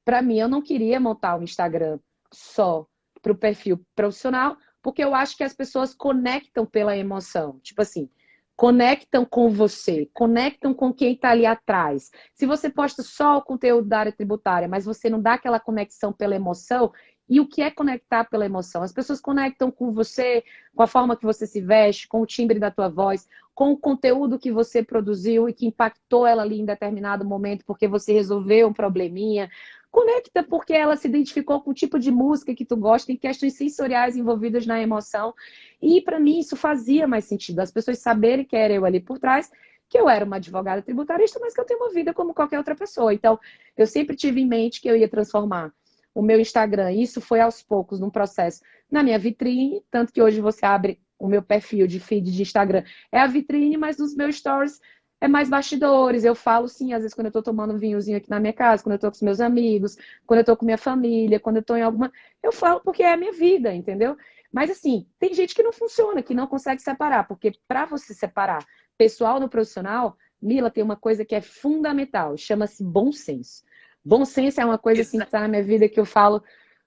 Para mim, eu não queria montar um Instagram só para o perfil profissional, porque eu acho que as pessoas conectam pela emoção. Tipo assim, conectam com você, conectam com quem está ali atrás. Se você posta só o conteúdo da área tributária, mas você não dá aquela conexão pela emoção, e o que é conectar pela emoção? As pessoas conectam com você, com a forma que você se veste, com o timbre da tua voz, com o conteúdo que você produziu e que impactou ela ali em determinado momento porque você resolveu um probleminha. Conecta porque ela se identificou com o tipo de música que tu gosta, tem questões sensoriais envolvidas na emoção. E para mim isso fazia mais sentido. As pessoas saberem que era eu ali por trás, que eu era uma advogada tributarista, mas que eu tenho uma vida como qualquer outra pessoa. Então, eu sempre tive em mente que eu ia transformar o meu Instagram. Isso foi aos poucos, num processo na minha vitrine, tanto que hoje você abre o meu perfil de feed de Instagram, é a vitrine, mas nos meus stories é mais bastidores. Eu falo sim, às vezes quando eu tô tomando um vinhozinho aqui na minha casa, quando eu tô com os meus amigos, quando eu tô com minha família, quando eu tô em alguma... Eu falo porque é a minha vida, entendeu? Mas assim, tem gente que não funciona, que não consegue separar, porque para você separar pessoal no profissional, Mila, tem uma coisa que é fundamental, chama-se bom senso. Bom senso é uma coisa assim que está na minha vida que eu falo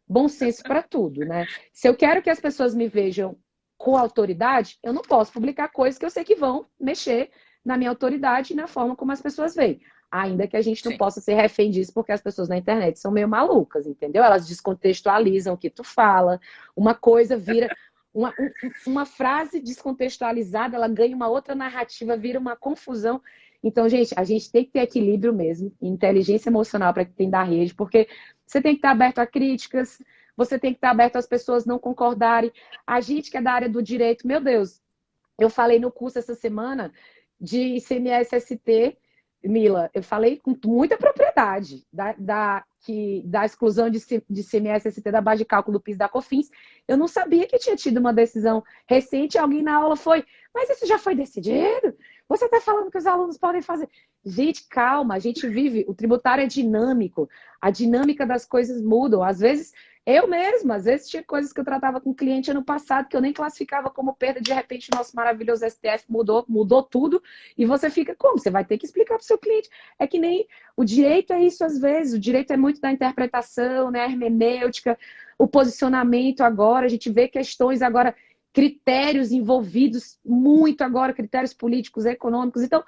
bom senso para tudo, né? Se eu quero que as pessoas me vejam com autoridade, eu não posso publicar coisas que eu sei que vão mexer na minha autoridade e na forma como as pessoas veem. Ainda que a gente não possa ser refém disso, porque as pessoas na internet são meio malucas, entendeu? Elas descontextualizam o que tu fala, uma coisa vira... Uma frase descontextualizada, ela ganha uma outra narrativa, vira uma confusão. Então, gente, a gente tem que ter equilíbrio mesmo, inteligência emocional para quem da rede, porque você tem que estar aberto a críticas, você tem que estar aberto às pessoas não concordarem. A gente que é da área do direito, meu Deus, eu falei no curso essa semana de ICMS-ST, Mila, eu falei com muita propriedade da exclusão de ICMS-ST da base de cálculo do PIS da COFINS. Eu não sabia que tinha tido uma decisão recente. Alguém na aula foi, mas isso já foi decidido? Você está falando que os alunos podem fazer? Gente, calma, a gente vive, o tributário é dinâmico, a dinâmica das coisas mudam. Às vezes, eu mesma, às vezes tinha coisas que eu tratava com o cliente ano passado que eu nem classificava como perda, de repente o nosso maravilhoso STF mudou tudo, e você fica como? Você vai ter que explicar para o seu cliente. É que nem o direito é isso às vezes, o direito é muito da interpretação, né, a hermenêutica, o posicionamento agora, a gente vê questões agora, critérios envolvidos muito agora, critérios políticos, econômicos, então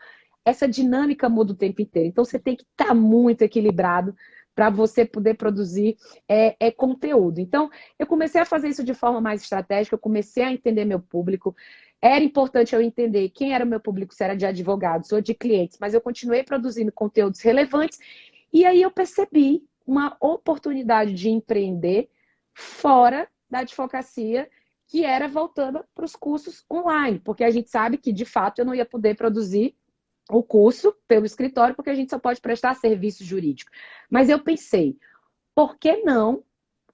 essa dinâmica muda o tempo inteiro, então você tem que estar muito equilibrado para você poder produzir conteúdo. Então, eu comecei a fazer isso de forma mais estratégica, eu comecei a entender meu público. Era importante eu entender quem era o meu público, se era de advogados ou de clientes, mas eu continuei produzindo conteúdos relevantes e aí eu percebi uma oportunidade de empreender fora da advocacia, que era voltando para os cursos online, porque a gente sabe que, de fato, eu não ia poder produzir o curso pelo escritório, porque a gente só pode prestar serviço jurídico. Mas eu pensei, por que não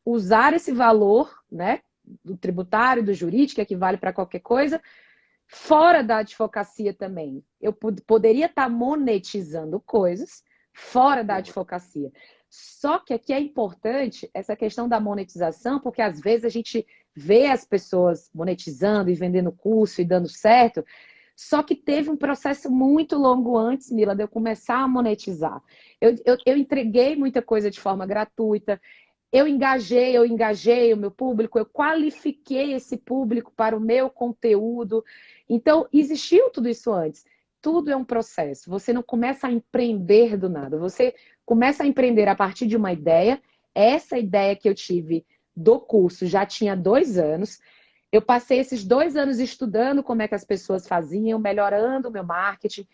usar esse valor, né, do tributário, do jurídico, que equivale para qualquer coisa, fora da advocacia também? Eu poderia estar monetizando coisas fora da advocacia. Só que aqui é importante essa questão da monetização, porque às vezes a gente vê as pessoas monetizando e vendendo curso e dando certo, só que teve um processo muito longo antes, Mila, de eu começar a monetizar. Eu entreguei muita coisa de forma gratuita, eu engajei o meu público, eu qualifiquei esse público para o meu conteúdo. Então, existiu tudo isso antes. Tudo é um processo. Você não começa a empreender do nada. Você começa a empreender a partir de uma ideia. Essa ideia que eu tive do curso já tinha 2 anos. Eu passei esses 2 anos estudando como é que as pessoas faziam, melhorando o meu marketing,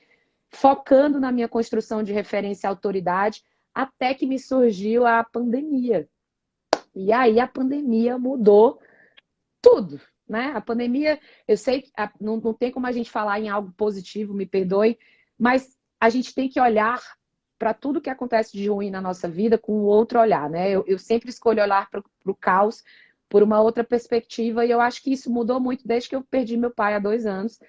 focando na minha construção de referência e autoridade, até que me surgiu a pandemia. E aí a pandemia mudou tudo, né? A pandemia, eu sei que não tem como a gente falar em algo positivo, me perdoe, mas a gente tem que olhar para tudo que acontece de ruim na nossa vida com um outro olhar, né? Eu sempre escolho olhar para o caos por uma outra perspectiva, e eu acho que isso mudou muito desde que eu perdi meu pai há 2 anos.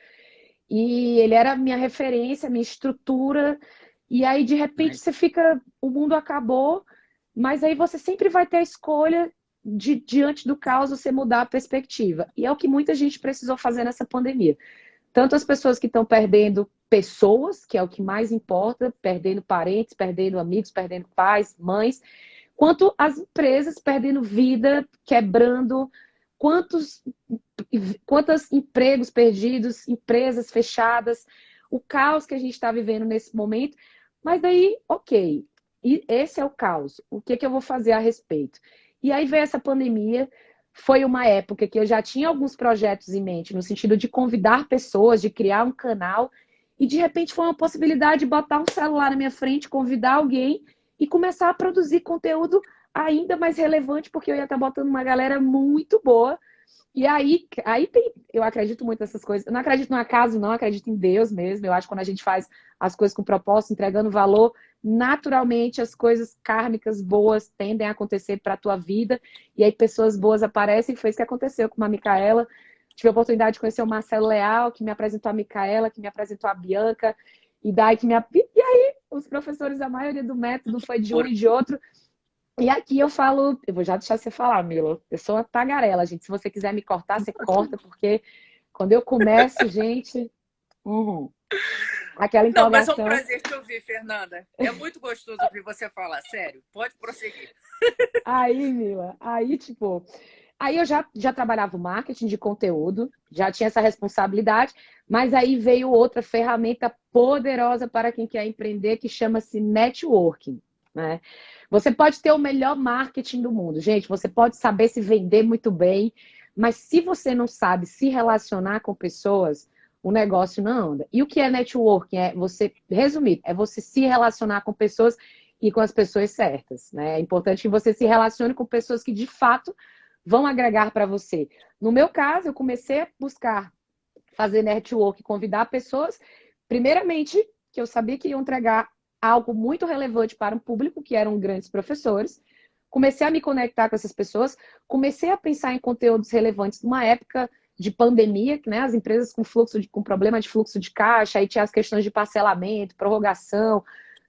E ele era minha referência, minha estrutura, e aí de repente você fica, o mundo acabou, mas aí você sempre vai ter a escolha de, diante do caos, você mudar a perspectiva. E é o que muita gente precisou fazer nessa pandemia. Tanto as pessoas que estão perdendo pessoas, que é o que mais importa, perdendo parentes, perdendo amigos, perdendo pais, mães, quanto as empresas perdendo vida, quebrando, quantos empregos perdidos, empresas fechadas, o caos que a gente está vivendo nesse momento. Mas daí, ok, e esse é o caos. O que eu vou fazer a respeito? E aí veio essa pandemia. Foi uma época que eu já tinha alguns projetos em mente, no sentido de convidar pessoas, de criar um canal, e de repente foi uma possibilidade de botar um celular na minha frente, convidar alguém e começar a produzir conteúdo ainda mais relevante, porque eu ia estar botando uma galera muito boa. E aí tem, eu acredito muito nessas coisas. Eu não acredito no acaso, não, acredito em Deus mesmo. Eu acho que quando a gente faz as coisas com propósito, entregando valor, naturalmente as coisas kármicas boas tendem a acontecer para a tua vida. E aí pessoas boas aparecem. Foi isso que aconteceu com a Micaela. Tive a oportunidade de conhecer o Marcelo Leal, que me apresentou a Micaela, que me apresentou a Bianca. E aí os professores, a maioria do método foi de um e de outro. E aqui eu falo, eu vou já deixar você falar, Milo. Eu sou uma tagarela, gente. Se você quiser me cortar, você corta, porque quando eu começo, gente, aquela Não, mas é um empolgação. prazer te ouvir, Fernanda. É muito gostoso ouvir você falar, sério. Pode prosseguir. Aí, Mila, aí eu já trabalhava o marketing de conteúdo, já tinha essa responsabilidade, mas aí veio outra ferramenta poderosa para quem quer empreender, que chama-se networking, né? Você pode ter o melhor marketing do mundo, gente, você pode saber se vender muito bem, mas se você não sabe se relacionar com pessoas, o negócio não anda. E o que é networking? É você, resumido, é você se relacionar com pessoas e com as pessoas certas, né? É importante que você se relacione com pessoas que de fato vão agregar para você. No meu caso, eu comecei a buscar fazer network, convidar pessoas, primeiramente, que eu sabia que iam entregar algo muito relevante para um público, que eram grandes professores. Comecei a me conectar com essas pessoas, comecei a pensar em conteúdos relevantes numa época de pandemia, né? As empresas com problema de fluxo de caixa, aí tinha as questões de parcelamento, prorrogação,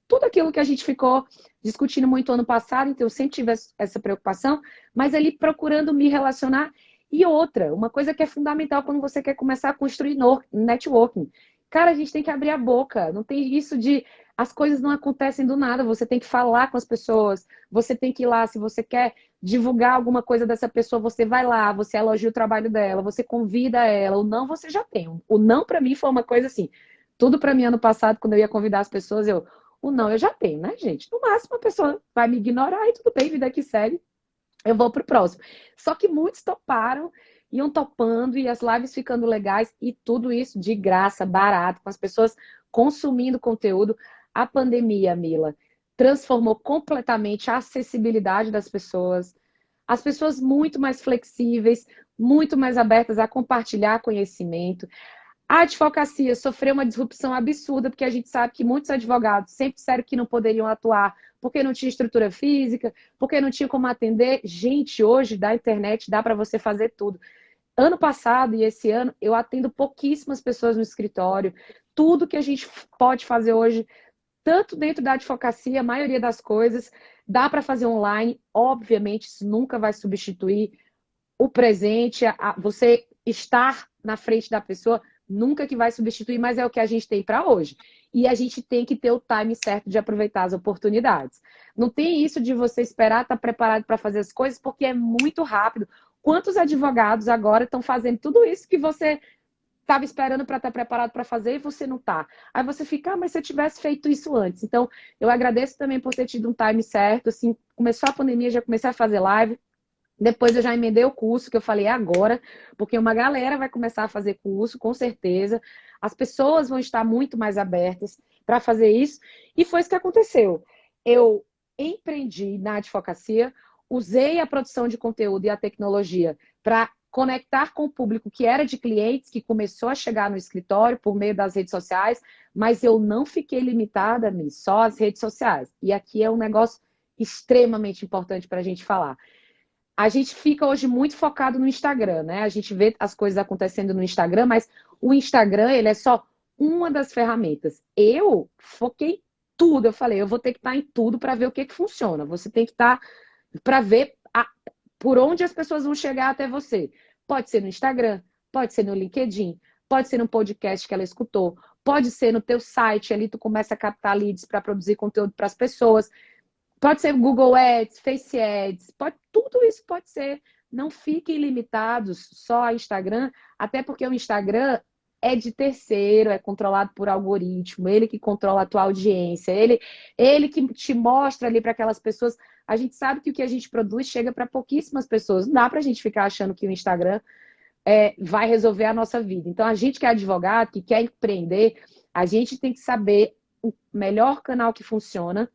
tudo aquilo que a gente ficou discutindo muito ano passado, então eu sempre tive essa preocupação, mas ali procurando me relacionar. E outra, uma coisa que é fundamental quando você quer começar a construir networking. Cara, a gente tem que abrir a boca, não tem isso de as coisas não acontecem do nada, você tem que falar com as pessoas, você tem que ir lá, se você quer divulgar alguma coisa dessa pessoa, você vai lá, você elogia o trabalho dela, você convida ela, o não você já tem. O não para mim foi uma coisa assim, tudo para mim ano passado, quando eu ia convidar as pessoas, o não eu já tenho, né, gente? No máximo a pessoa vai me ignorar e tudo bem, vida que segue, eu vou pro próximo. Só que muitos toparam, iam topando e as lives ficando legais e tudo isso de graça, barato, com as pessoas consumindo conteúdo. A pandemia, Mila, transformou completamente a acessibilidade das pessoas, as pessoas muito mais flexíveis, muito mais abertas a compartilhar conhecimento. A advocacia sofreu uma disrupção absurda, porque a gente sabe que muitos advogados sempre disseram que não poderiam atuar porque não tinha estrutura física, porque não tinha como atender. Gente, hoje da internet dá para você fazer tudo. Ano passado e esse ano, eu atendo pouquíssimas pessoas no escritório. Tudo que a gente pode fazer hoje, tanto dentro da advocacia, a maioria das coisas, dá para fazer online. Obviamente, isso nunca vai substituir o presente, você estar na frente da pessoa, nunca que vai substituir, mas é o que a gente tem para hoje. E a gente tem que ter o time certo de aproveitar as oportunidades. Não tem isso de você esperar estar preparado para fazer as coisas, porque é muito rápido. Quantos advogados agora estão fazendo tudo isso que você estava esperando para estar preparado para fazer e você não está? Aí você fica, mas se eu tivesse feito isso antes. Então, eu agradeço também por ter tido um time certo. Assim, começou a pandemia, já comecei a fazer live. Depois eu já emendei o curso, que eu falei agora, porque uma galera vai começar a fazer curso, com certeza. As pessoas vão estar muito mais abertas para fazer isso. E foi isso que aconteceu. Eu empreendi na advocacia, usei a produção de conteúdo e a tecnologia para conectar com o público que era de clientes, que começou a chegar no escritório por meio das redes sociais, mas eu não fiquei limitada, Mi, só às redes sociais. E aqui é um negócio extremamente importante para a gente falar. A gente fica hoje muito focado no Instagram, né? A gente vê as coisas acontecendo no Instagram, mas o Instagram, ele é só uma das ferramentas. Eu foquei em tudo. Eu falei, eu vou ter que estar em tudo para ver o que funciona. Você tem que estar para ver por onde as pessoas vão chegar até você. Pode ser no Instagram, pode ser no LinkedIn, pode ser no podcast que ela escutou, pode ser no teu site, ali tu começa a captar leads para produzir conteúdo para as pessoas. Pode ser Google Ads, Face Ads, tudo isso pode ser. Não fiquem limitados só a Instagram, até porque o Instagram é de terceiro, é controlado por algoritmo, ele que controla a tua audiência, ele que te mostra ali para aquelas pessoas. A gente sabe que o que a gente produz chega para pouquíssimas pessoas. Não dá para a gente ficar achando que o Instagram vai resolver a nossa vida. Então, a gente que é advogado, que quer empreender, a gente tem que saber o melhor canal que funciona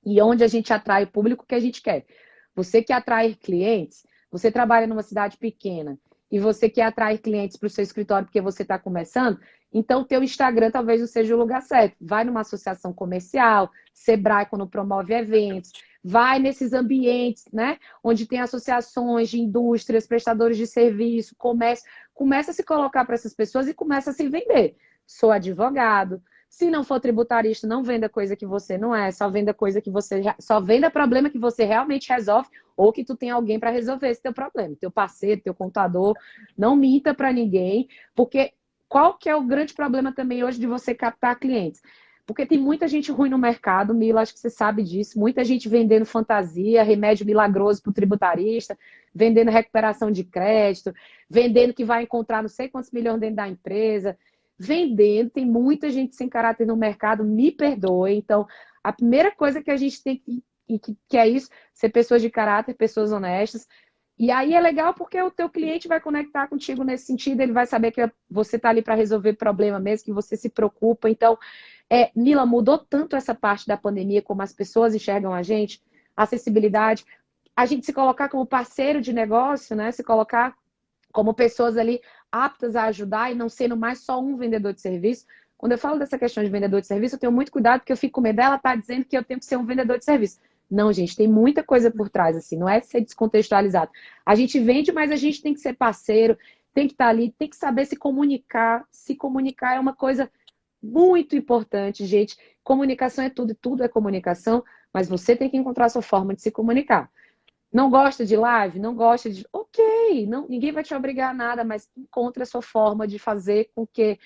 e onde a gente atrai o público que a gente quer. Você que atrai clientes, você trabalha numa cidade pequena e você quer atrair clientes para o seu escritório porque você está começando, então o teu Instagram talvez não seja o lugar certo. Vai numa associação comercial, Sebrae quando promove eventos, vai nesses ambientes, né, onde tem associações de indústrias, prestadores de serviço, comércio, começa a se colocar para essas pessoas e começa a se vender. Sou advogado. Se não for tributarista, não venda coisa que você não é, só venda coisa que você só venda problema que você realmente resolve ou que tu tem alguém para resolver esse teu problema, teu parceiro, teu contador. Não minta para ninguém, porque qual que é o grande problema também hoje de você captar clientes? Porque tem muita gente ruim no mercado, Mila, acho que você sabe disso, muita gente vendendo fantasia, remédio milagroso para o tributarista, vendendo recuperação de crédito, vendendo que vai encontrar não sei quantos milhões dentro da empresa, vendendo, tem muita gente sem caráter no mercado, me perdoe. Então, a primeira coisa que a gente tem que é isso, ser pessoas de caráter, pessoas honestas. E aí é legal porque o teu cliente vai conectar contigo nesse sentido, ele vai saber que você está ali para resolver problema mesmo, que você se preocupa. Então, Mila, mudou tanto essa parte da pandemia, como as pessoas enxergam a gente, acessibilidade, a gente se colocar como parceiro de negócio, né? Se colocar como pessoas ali aptas a ajudar e não sendo mais só um vendedor de serviço. Quando eu falo dessa questão de vendedor de serviço, eu tenho muito cuidado, porque eu fico com medo dela estar dizendo que eu tenho que ser um vendedor de serviço. Não, gente, tem muita coisa por trás, assim, não é ser descontextualizado. A gente vende, mas a gente tem que ser parceiro, tem que estar ali, tem que saber se comunicar. Se comunicar é uma coisa muito importante, gente. Comunicação é tudo, tudo é comunicação, mas você tem que encontrar a sua forma de se comunicar. Não gosta de live? Não gosta de. Ok, não, ninguém vai te obrigar a nada, mas encontre a sua forma de fazer com que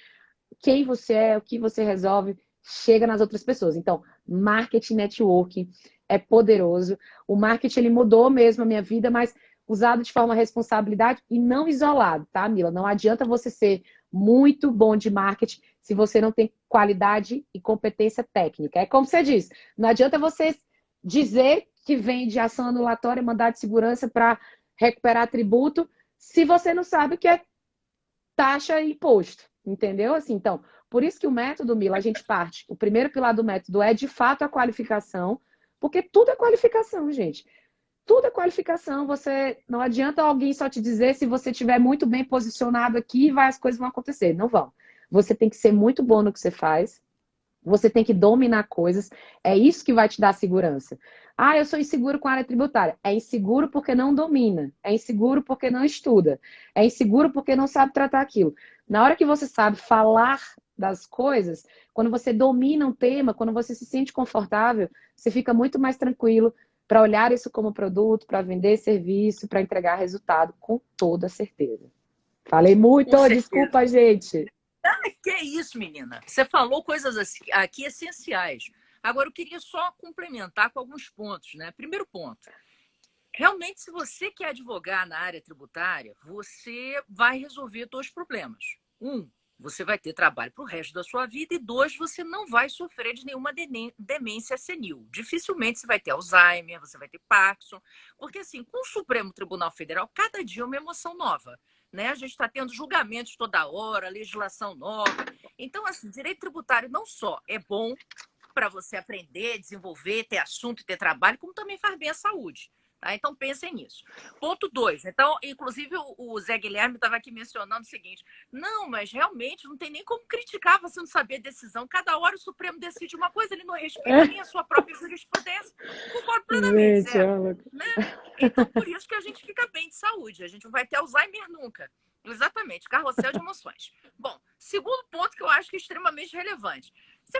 quem você é, o que você resolve, chega nas outras pessoas. Então, marketing networking é poderoso. O marketing ele mudou mesmo a minha vida, mas usado de forma responsabilidade e não isolado, tá, Mila? Não adianta você ser muito bom de marketing se você não tem qualidade e competência técnica. É como você diz, não adianta você dizer que vende ação anulatória, mandado de segurança para recuperar tributo, se você não sabe o que é taxa e imposto, entendeu? Assim, então, por isso que o método, Mila, a gente parte. O primeiro pilar do método é, de fato, a qualificação, porque tudo é qualificação, gente. Tudo é qualificação. Você não adianta alguém só te dizer se você estiver muito bem posicionado aqui, as coisas vão acontecer. Não vão. Você tem que ser muito bom no que você faz. Você tem que dominar coisas. É isso que vai te dar segurança. Ah, eu sou inseguro com a área tributária. É inseguro porque não domina. É inseguro porque não estuda. É inseguro porque não sabe tratar aquilo. Na hora que você sabe falar das coisas, quando você domina um tema, quando você se sente confortável, você fica muito mais tranquilo para olhar isso como produto, para vender serviço, para entregar resultado, com toda certeza. Falei Com muito, certeza. desculpa, gente. Que é isso, menina? Você falou coisas aqui essenciais. Agora, eu queria só complementar com alguns pontos, né? Primeiro ponto. Realmente, se você quer advogar na área tributária, você vai resolver dois problemas. Um, você vai ter trabalho para o resto da sua vida. E dois, você não vai sofrer de nenhuma demência senil. Dificilmente você vai ter Alzheimer, você vai ter Parkinson. Porque, assim, com o Supremo Tribunal Federal, cada dia é uma emoção nova. Né? A gente está tendo julgamentos toda hora, legislação nova. Então, assim, direito tributário não só é bom para você aprender, desenvolver, ter assunto e ter trabalho, como também faz bem à saúde. Tá? Então, pensem nisso. Ponto 2. Então, inclusive, o Zé Guilherme estava aqui mencionando o seguinte: não, mas realmente não tem nem como criticar você não saber a decisão. Cada hora o Supremo decide uma coisa, ele não respeita nem a sua própria jurisprudência. Concordo plenamente, Gente, Zé. ela... Né? Então, por isso que a gente fica bem de saúde. A gente não vai ter Alzheimer nunca. Exatamente, carrossel de emoções. Bom, segundo ponto que eu acho que é extremamente relevante. Você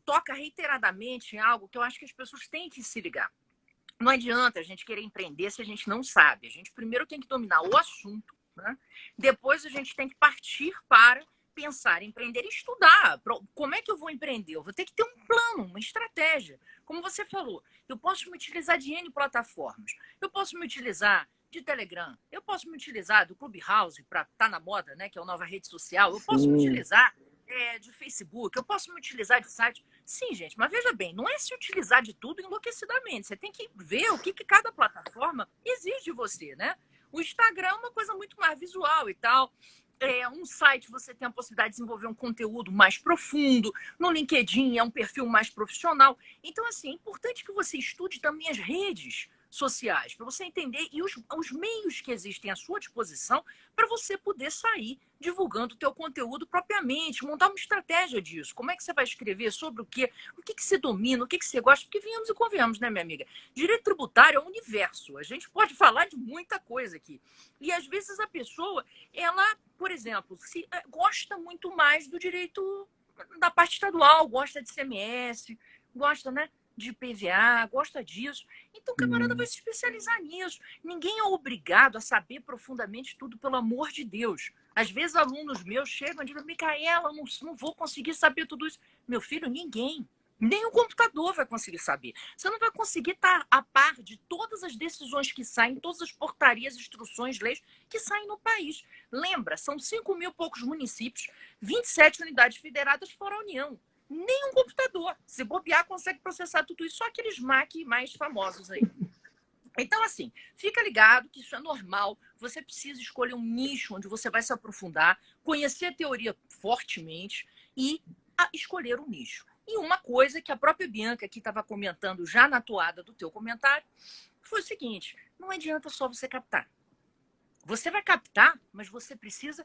toca reiteradamente em algo que eu acho que as pessoas têm que se ligar. Não adianta a gente querer empreender se a gente não sabe. A gente primeiro tem que dominar o assunto, né? Depois a gente tem que partir para pensar, empreender e estudar. Como é que eu vou empreender? Eu vou ter que ter um plano, uma estratégia. Como você falou, eu posso me utilizar de N plataformas. Eu posso me utilizar de Telegram. Eu posso me utilizar do Clubhouse para estar na moda, né? Que é a nova rede social. Eu posso me Sim. utilizar de Facebook. Eu posso me utilizar de site. Sim, gente, mas veja bem, não é se utilizar de tudo enlouquecidamente. Você tem que ver o que cada plataforma exige de você, né? O Instagram é uma coisa muito mais visual e tal. Um site você tem a possibilidade de desenvolver um conteúdo mais profundo. No LinkedIn é um perfil mais profissional. Então, assim, é importante que você estude também as redes sociais, para você entender e os meios que existem à sua disposição para você poder sair divulgando o teu conteúdo propriamente, montar uma estratégia disso. Como é que você vai escrever sobre o que você domina, o que você gosta, porque venhamos e convenhamos, né, minha amiga? Direito tributário é um universo, a gente pode falar de muita coisa aqui. E às vezes a pessoa, ela, por exemplo, gosta muito mais do direito da parte estadual, gosta de CMS, gosta, né, de PVA, gosta disso. Então o camarada vai se especializar nisso. Ninguém é obrigado a saber profundamente tudo, pelo amor de Deus. Às vezes alunos meus chegam e dizem: Micaela, não vou conseguir saber tudo isso. Meu filho, ninguém. Nem o computador vai conseguir saber. Você não vai conseguir estar a par de todas as decisões que saem, todas as portarias, instruções, leis que saem no país. Lembra, são 5 mil e poucos municípios, 27 unidades federadas fora a União. Nem um computador. Se bobear, consegue processar tudo isso. Só aqueles Mac mais famosos aí. Então, assim, fica ligado que isso é normal. Você precisa escolher um nicho onde você vai se aprofundar, conhecer a teoria fortemente e escolher um nicho. E uma coisa que a própria Bianca aqui estava comentando já na toada do teu comentário foi o seguinte: não adianta só você captar. Você vai captar, mas você precisa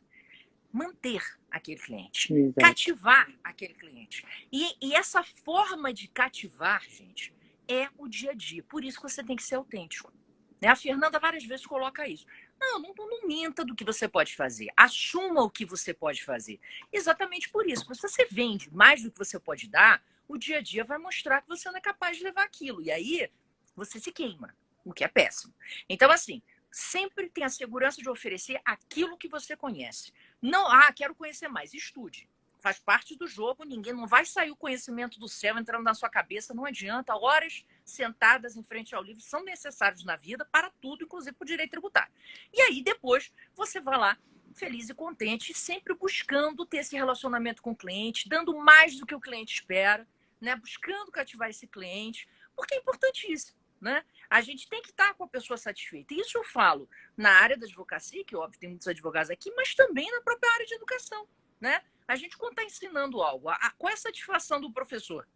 manter aquele cliente, Exato. cativar aquele cliente. E essa forma de cativar, gente, é o dia a dia. Por isso que você tem que ser autêntico. Né? A Fernanda várias vezes coloca isso. Não minta do que você pode fazer. Assuma o que você pode fazer. Exatamente por isso. Se você vende mais do que você pode dar, o dia a dia vai mostrar que você não é capaz de levar aquilo. E aí você se queima, o que é péssimo. Então, assim, sempre tenha a segurança de oferecer aquilo que você conhece. Não, quero conhecer mais. Estude. Faz parte do jogo, ninguém não vai sair o conhecimento do céu entrando na sua cabeça, não adianta. Horas sentadas em frente ao livro são necessárias na vida para tudo, inclusive para o direito tributário. E aí depois você vai lá feliz e contente, sempre buscando ter esse relacionamento com o cliente, dando mais do que o cliente espera, né? Buscando cativar esse cliente, porque é importantíssimo, né? A gente tem que estar com a pessoa satisfeita. E isso eu falo na área da advocacia, que óbvio tem muitos advogados aqui, mas também na própria área de educação, né? A gente, quando está ensinando algo, qual é a satisfação do professor?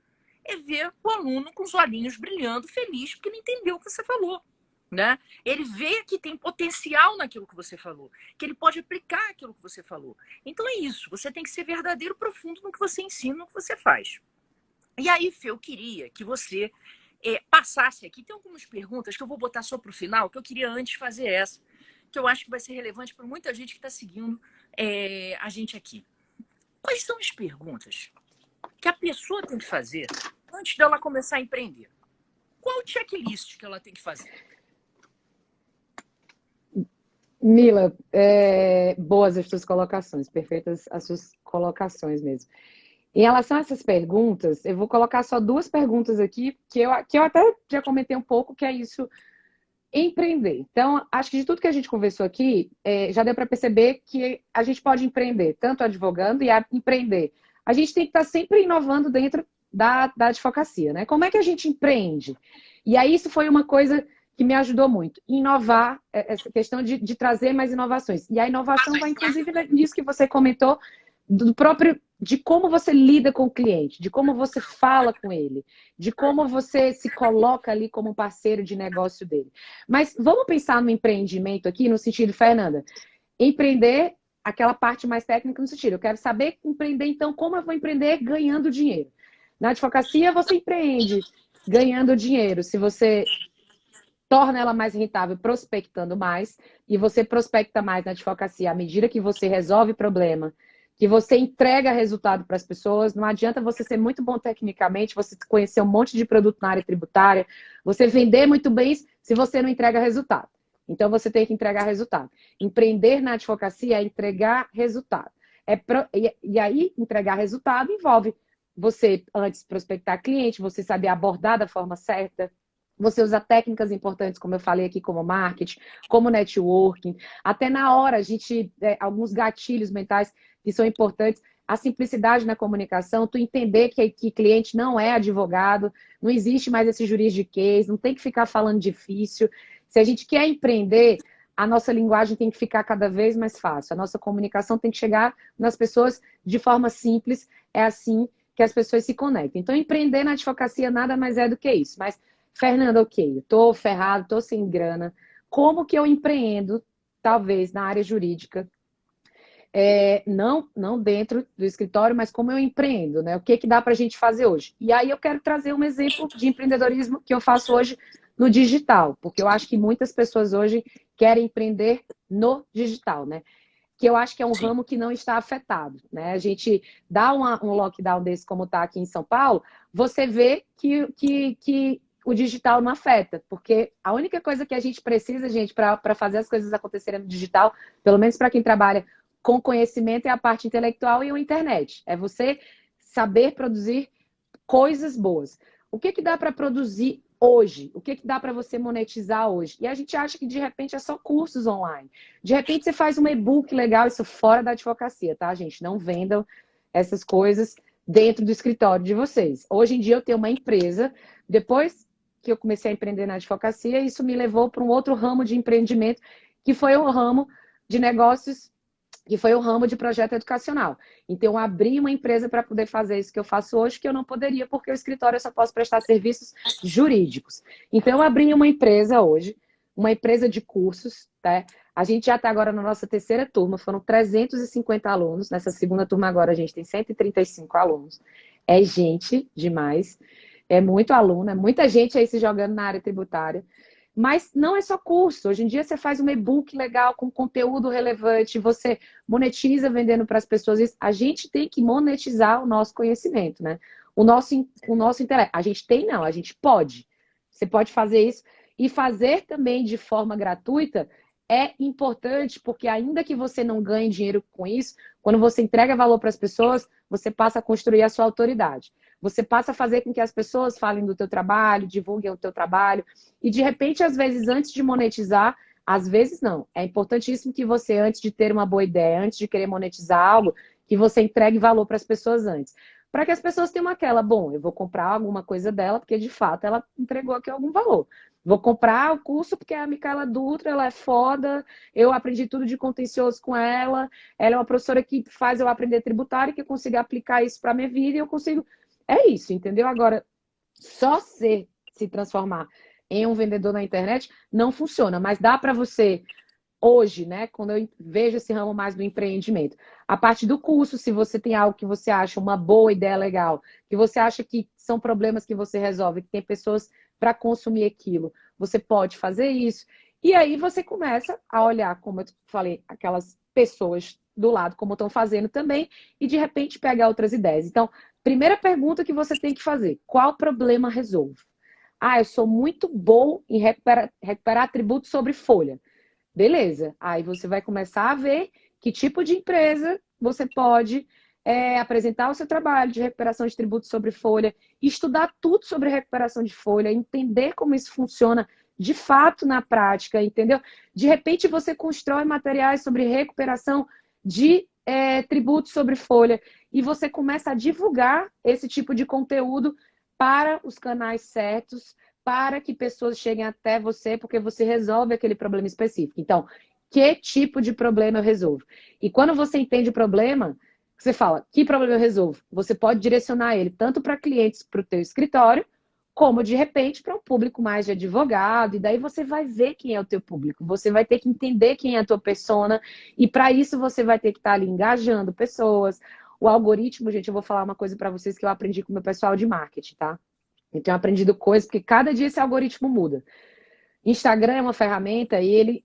É ver o aluno com os olhinhos brilhando, feliz, porque ele entendeu o que você falou. Né? Ele vê que tem potencial naquilo que você falou, que ele pode aplicar aquilo que você falou. Então é isso, você tem que ser verdadeiro, profundo no que você ensina, no que você faz. E aí, Fê, eu queria que você passasse aqui. Tem algumas perguntas que eu vou botar só para o final, que eu queria antes fazer essa, que eu acho que vai ser relevante para muita gente que está seguindo a gente aqui. Quais são as perguntas que a pessoa tem que fazer antes dela começar a empreender? Qual o checklist que ela tem que fazer? Mila, boas as suas colocações, perfeitas as suas colocações mesmo. Em relação a essas perguntas, eu vou colocar só duas perguntas aqui, que eu até já comentei um pouco, que é isso, empreender. Então, acho que de tudo que a gente conversou aqui, já deu para perceber que a gente pode empreender, tanto advogando e empreender. A gente tem que estar sempre inovando dentro da advocacia, né? Como é que a gente empreende? E aí, isso foi uma coisa que me ajudou muito. Inovar, essa questão de trazer mais inovações. E a inovação vai, inclusive, nisso que você comentou, do próprio, de como você lida com o cliente, de como você fala com ele, de como você se coloca ali como parceiro de negócio dele. Mas vamos pensar no empreendimento aqui, no sentido, Fernanda, empreender aquela parte mais técnica no sentido, eu quero saber empreender, então, como eu vou empreender ganhando dinheiro. Na advocacia, você empreende ganhando dinheiro. Se você torna ela mais rentável prospectando mais, e você prospecta mais na advocacia à medida que você resolve problema, que você entrega resultado para as pessoas. Não adianta você ser muito bom tecnicamente, você conhecer um monte de produto na área tributária, você vender muito bem se você não entrega resultado. Então, você tem que entregar resultado. Empreender na advocacia é entregar resultado. E aí, entregar resultado envolve você, antes, prospectar cliente, você saber abordar da forma certa, você usa técnicas importantes, como eu falei aqui, como marketing, como networking. Até na hora, a gente, alguns gatilhos mentais que são importantes. A simplicidade na comunicação, tu entender que cliente não é advogado, não existe mais esse juridiquês, não tem que ficar falando difícil. Se a gente quer empreender, a nossa linguagem tem que ficar cada vez mais fácil. A nossa comunicação tem que chegar nas pessoas de forma simples. É assim que as pessoas se conectam. Então, empreender na advocacia nada mais é do que isso. Mas Fernanda, ok, estou ferrado, estou sem grana. Como que eu empreendo, talvez, na área jurídica? Não dentro do escritório, mas como eu empreendo, né? O que dá para a gente fazer hoje? E aí eu quero trazer um exemplo de empreendedorismo que eu faço hoje no digital, porque eu acho que muitas pessoas hoje querem empreender no digital, né? Que eu acho que é um ramo que não está afetado, né? A gente dá um lockdown desse como está aqui em São Paulo, você vê que o digital não afeta, porque a única coisa que a gente precisa, gente, para fazer as coisas acontecerem no digital, pelo menos para quem trabalha com conhecimento, é a parte intelectual e a internet. É você saber produzir coisas boas. O que dá para produzir hoje? O que dá para você monetizar hoje? E a gente acha que, de repente, é só cursos online. De repente, você faz um e-book legal, isso fora da advocacia, tá, gente? Não vendam essas coisas dentro do escritório de vocês. Hoje em dia, eu tenho uma empresa, depois que eu comecei a empreender na advocacia, e isso me levou para um outro ramo de empreendimento, que foi um ramo de negócios, que foi o ramo de projeto educacional. Então, eu abri uma empresa para poder fazer isso que eu faço hoje, que eu não poderia, porque o escritório eu só posso prestar serviços jurídicos. Então, eu abri uma empresa hoje, uma empresa de cursos, tá? A gente já está agora na nossa terceira turma, foram 350 alunos. Nessa segunda turma agora a gente tem 135 alunos. É gente demais, é muito aluno, é muita gente aí se jogando na área tributária. Mas não é só curso. Hoje em dia você faz um e-book legal com conteúdo relevante, você monetiza vendendo para as pessoas. A gente tem que monetizar o nosso conhecimento, né? O nosso intelecto. A gente tem, não, a gente pode. Você pode fazer isso. E fazer também de forma gratuita é importante, porque ainda que você não ganhe dinheiro com isso, quando você entrega valor para as pessoas, você passa a construir a sua autoridade. Você passa a fazer com que as pessoas falem do teu trabalho, divulguem o teu trabalho. E, de repente, às vezes, antes de monetizar, às vezes não. É importantíssimo que você, antes de ter uma boa ideia, antes de querer monetizar algo, que você entregue valor para as pessoas antes. Para que as pessoas tenham aquela, bom, eu vou comprar alguma coisa dela, porque, de fato, ela entregou aqui algum valor. Vou comprar o curso porque a Micaela Dutra, ela é foda, eu aprendi tudo de contencioso com ela, ela é uma professora que faz eu aprender tributário, que eu consigo aplicar isso para a minha vida e eu consigo... É isso, entendeu? Agora, só se transformar em um vendedor na internet não funciona, mas dá para você, hoje, né, quando eu vejo esse ramo mais do empreendimento, a parte do curso, se você tem algo que você acha uma boa ideia legal, que você acha que são problemas que você resolve, que tem pessoas para consumir aquilo, você pode fazer isso. E aí você começa a olhar, como eu falei, aquelas pessoas do lado, como estão fazendo também, e de repente pegar outras ideias. Então, primeira pergunta que você tem que fazer: qual problema resolve? Ah, eu sou muito bom em recuperar atributos sobre folha. Beleza. Aí você vai começar a ver que tipo de empresa você pode apresentar o seu trabalho de recuperação de tributos sobre folha, estudar tudo sobre recuperação de folha, entender como isso funciona de fato na prática, entendeu? De repente você constrói materiais sobre recuperação de tributos sobre folha e você começa a divulgar esse tipo de conteúdo para os canais certos, para que pessoas cheguem até você, porque você resolve aquele problema específico. Então, que tipo de problema eu resolvo? E quando você entende o problema, você fala, que problema eu resolvo? Você pode direcionar ele tanto para clientes para o teu escritório, como, de repente, para um público mais de advogado, e daí você vai ver quem é o teu público, você vai ter que entender quem é a tua persona, e para isso você vai ter que estar ali engajando pessoas. O algoritmo, gente, eu vou falar uma coisa para vocês que eu aprendi com o meu pessoal de marketing, tá? Eu tenho aprendido coisas, porque cada dia esse algoritmo muda. Instagram é uma ferramenta e ele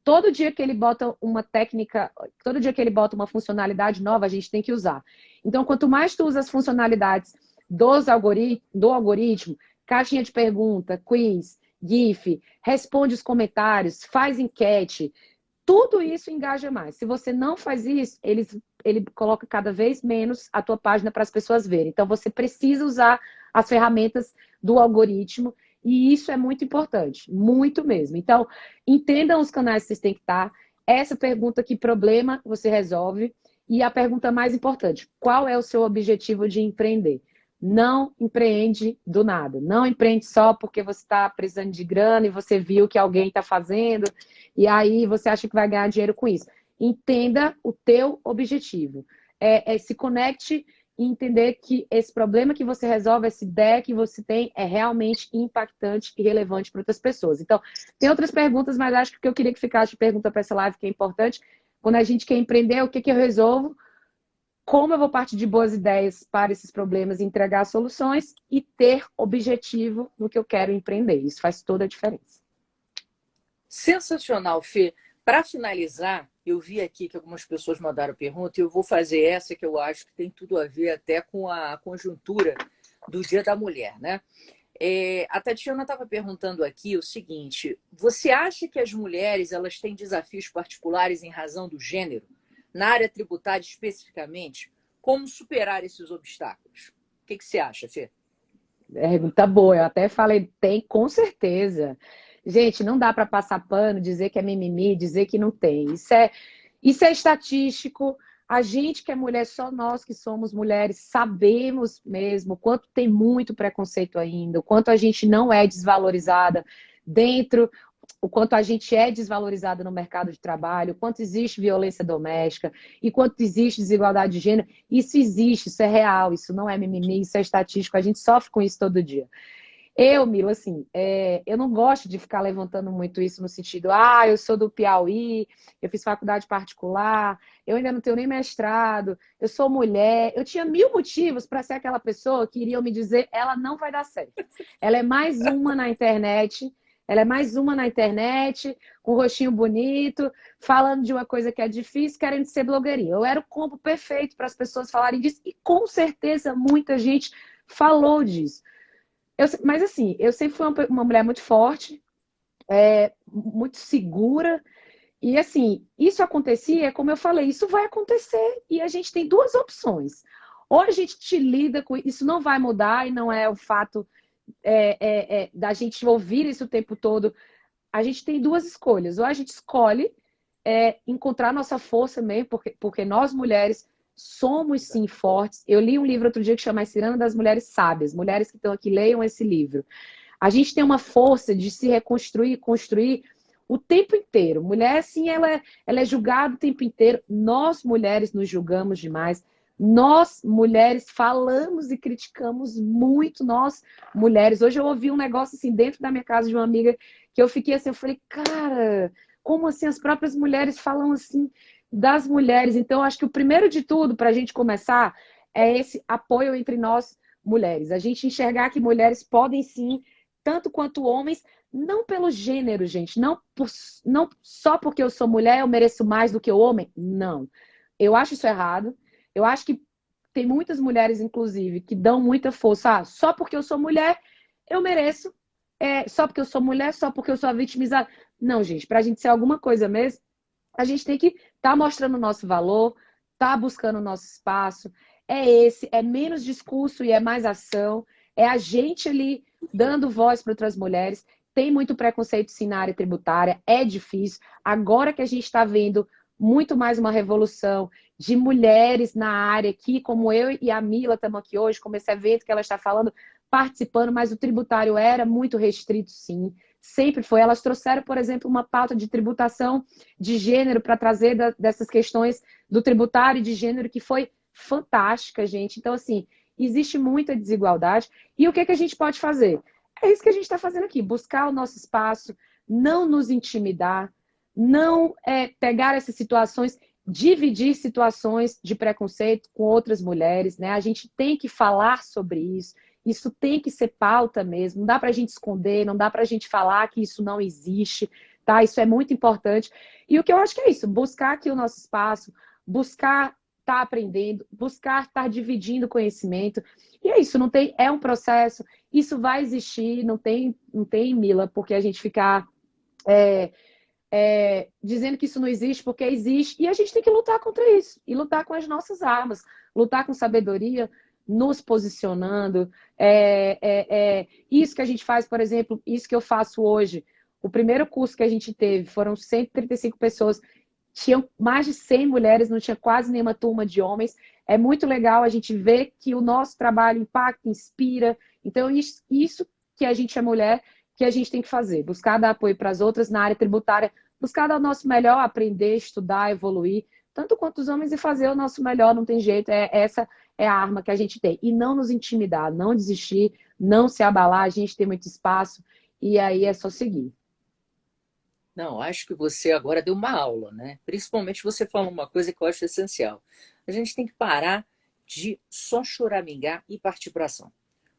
todo dia que ele bota uma técnica, todo dia que ele bota uma funcionalidade nova, a gente tem que usar. Então, quanto mais tu usa as funcionalidades do algoritmo, caixinha de pergunta, quiz, GIF, responde os comentários, faz enquete, tudo isso engaja mais. Se você não faz isso, ele coloca cada vez menos a tua página para as pessoas verem. Então, você precisa usar as ferramentas do algoritmo e isso é muito importante, muito mesmo. Então, entendam os canais que vocês têm que estar. Essa pergunta, que problema você resolve? E a pergunta mais importante, qual é o seu objetivo de empreender? Não empreende do nada. Não empreende só porque você está precisando de grana e você viu que alguém está fazendo e aí você acha que vai ganhar dinheiro com isso. Entenda o teu objetivo. Se conecte e entender que esse problema que você resolve, essa ideia que você tem é realmente impactante e relevante para outras pessoas. Então, tem outras perguntas, mas acho que eu queria que ficasse de pergunta para essa live, que é importante. Quando a gente quer empreender, o que eu resolvo? Como eu vou partir de boas ideias para esses problemas, entregar soluções e ter objetivo no que eu quero empreender. Isso faz toda a diferença. Sensacional, Fê. Para finalizar, eu vi aqui que algumas pessoas mandaram pergunta e eu vou fazer essa que eu acho que tem tudo a ver até com a conjuntura do Dia da Mulher, né? A Tatiana estava perguntando aqui o seguinte: você acha que as mulheres elas têm desafios particulares em razão do gênero? Na área tributária especificamente, como superar esses obstáculos? O que você acha, Fê? Pergunta boa, eu até falei, tem, com certeza. Gente, não dá para passar pano, dizer que é mimimi, dizer que não tem. Isso é estatístico. A gente que é mulher, só nós que somos mulheres, sabemos mesmo o quanto tem muito preconceito ainda, o quanto a gente não é desvalorizada dentro, o quanto a gente é desvalorizada no mercado de trabalho, o quanto existe violência doméstica e quanto existe desigualdade de gênero. Isso existe, isso é real, isso não é mimimi, isso é estatístico, a gente sofre com isso todo dia. Eu, Mila, assim, eu não gosto de ficar levantando muito isso no sentido, eu sou do Piauí, eu fiz faculdade particular, eu ainda não tenho nem mestrado, eu sou mulher. Eu tinha mil motivos para ser aquela pessoa que iriam me dizer, ela não vai dar certo. Ela é mais uma na internet, ela é mais uma na internet, com um rostinho bonito, falando de uma coisa que é difícil, querendo ser blogueirinha. Eu era o combo perfeito para as pessoas falarem disso, e com certeza muita gente falou disso. Mas assim, eu sempre fui uma mulher muito forte, muito segura. E assim, isso acontecia, como eu falei, isso vai acontecer. E a gente tem duas opções. Ou a gente te lida com isso, não vai mudar, e não é o fato da gente ouvir isso o tempo todo. A gente tem duas escolhas. Ou a gente escolhe encontrar nossa força mesmo, porque nós mulheres somos sim fortes. Eu li um livro outro dia que chama A Ciranda das Mulheres Sábias. Mulheres que estão aqui, leiam esse livro. A gente tem uma força de se reconstruir, construir o tempo inteiro. Mulher, assim, ela é julgada o tempo inteiro. Nós, mulheres, nos julgamos demais. Nós, mulheres, falamos e criticamos muito. Nós, mulheres. Hoje eu ouvi um negócio assim dentro da minha casa de uma amiga que eu fiquei assim, eu falei, cara, como assim as próprias mulheres falam assim das mulheres? Então, eu acho que o primeiro de tudo, para a gente começar, é esse apoio entre nós, mulheres. A gente enxergar que mulheres podem sim, tanto quanto homens, não pelo gênero, gente. Não só porque eu sou mulher eu mereço mais do que o homem. Não. Eu acho isso errado. Eu acho que tem muitas mulheres, inclusive, que dão muita força. Só porque eu sou mulher, eu mereço. Só porque eu sou mulher, só porque eu sou a vitimizada. Não, gente, para a gente ser alguma coisa mesmo, a gente tem que estar mostrando o nosso valor, estar buscando o nosso espaço. É menos discurso e é mais ação. É a gente ali dando voz para outras mulheres. Tem muito preconceito sim na área tributária, é difícil. Agora que a gente está vendo muito mais uma revolução de mulheres na área aqui, como eu e a Mila estamos aqui hoje, como esse evento que ela está falando, participando, mas o tributário era muito restrito, sim. Sempre foi. Elas trouxeram, por exemplo, uma pauta de tributação de gênero para trazer dessas questões do tributário de gênero, que foi fantástica, gente. Então, assim, existe muita desigualdade. E o que a gente pode fazer? É isso que a gente está fazendo aqui, buscar o nosso espaço, não nos intimidar, não pegar essas situações, dividir situações de preconceito com outras mulheres, né? A gente tem que falar sobre isso. Isso tem que ser pauta mesmo. Não dá para a gente esconder, não dá para a gente falar que isso não existe, tá? Isso é muito importante. E o que eu acho que é isso, buscar aqui o nosso espaço, buscar estar aprendendo, buscar estar dividindo conhecimento. E é isso, não tem, é um processo, isso vai existir, não tem, Mila, porque a gente ficar dizendo que isso não existe, porque existe, e a gente tem que lutar contra isso, e lutar com as nossas armas, lutar com sabedoria, nos posicionando. Isso que a gente faz, por exemplo, isso que eu faço hoje. O primeiro curso que a gente teve foram 135 pessoas, tinham mais de 100 mulheres, não tinha quase nenhuma turma de homens. É muito legal a gente ver que o nosso trabalho impacta, inspira. Então, isso que a gente é mulher, que a gente tem que fazer. Buscar dar apoio para as outras na área tributária, buscar dar o nosso melhor, aprender, estudar, evoluir, tanto quanto os homens, e fazer o nosso melhor, não tem jeito. Essa é a arma que a gente tem. E não nos intimidar, não desistir, não se abalar, a gente tem muito espaço, e aí é só seguir. Não, acho que você agora deu uma aula, né? Principalmente você falou uma coisa que eu acho essencial. A gente tem que parar de só choramingar e partir para ação.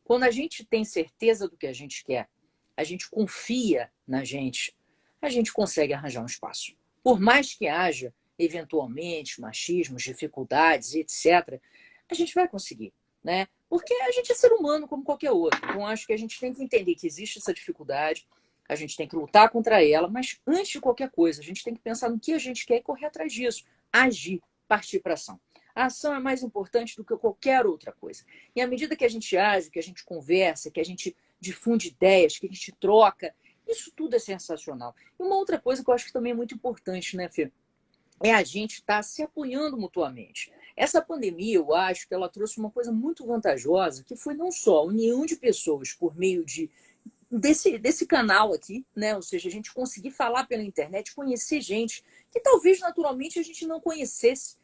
Quando a gente tem certeza do que a gente quer, a gente confia na gente, a gente consegue arranjar um espaço. Por mais que haja, eventualmente, machismos, dificuldades, etc., a gente vai conseguir, né? Porque a gente é ser humano como qualquer outro. Então, acho que a gente tem que entender que existe essa dificuldade, a gente tem que lutar contra ela, mas antes de qualquer coisa, a gente tem que pensar no que a gente quer e correr atrás disso. Agir, partir para ação. A ação é mais importante do que qualquer outra coisa. E à medida que a gente age, que a gente conversa, que a gente difunde ideias, que a gente troca, isso tudo é sensacional. E uma outra coisa que eu acho que também é muito importante, né, Fê? é a gente estar se apoiando mutuamente. Essa pandemia, eu acho que ela trouxe uma coisa muito vantajosa, que foi não só a união de pessoas por meio desse canal aqui, né? Ou seja, a gente conseguir falar pela internet, conhecer gente que talvez naturalmente a gente não conhecesse.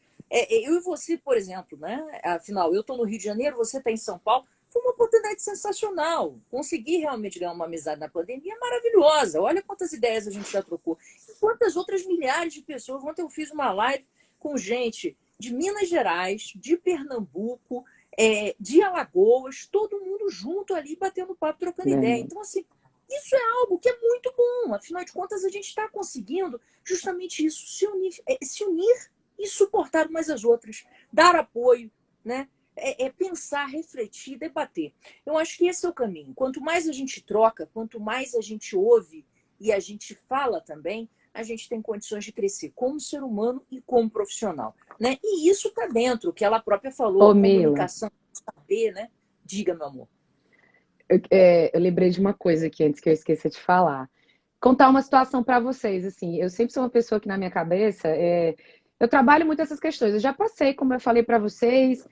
Eu e você, por exemplo, né? Afinal, eu estou no Rio de Janeiro, você está em São Paulo. Foi uma oportunidade sensacional. Conseguir realmente ganhar uma amizade na pandemia é maravilhosa. Olha quantas ideias a gente já trocou. E quantas outras milhares de pessoas. Ontem eu fiz uma live com gente de Minas Gerais, de Pernambuco, de Alagoas, todo mundo junto ali, batendo papo, trocando ideia. Né? Então, assim, isso é algo que é muito bom. Afinal de contas, a gente está conseguindo justamente isso, se unir e suportar umas as outras, dar apoio, né? Pensar, refletir, debater. Eu acho que esse é o caminho. Quanto mais a gente troca, quanto mais a gente ouve e a gente fala também, a gente tem condições de crescer como ser humano e como profissional, né? E isso está dentro, o que ela própria falou, Ô, a Mila, comunicação, saber, né? Diga, meu amor. eu lembrei de uma coisa aqui antes que eu esqueça de falar. Contar uma situação para vocês, assim, eu sempre sou uma pessoa que na minha cabeça, eu trabalho muito essas questões. Eu já passei, como eu falei para vocês,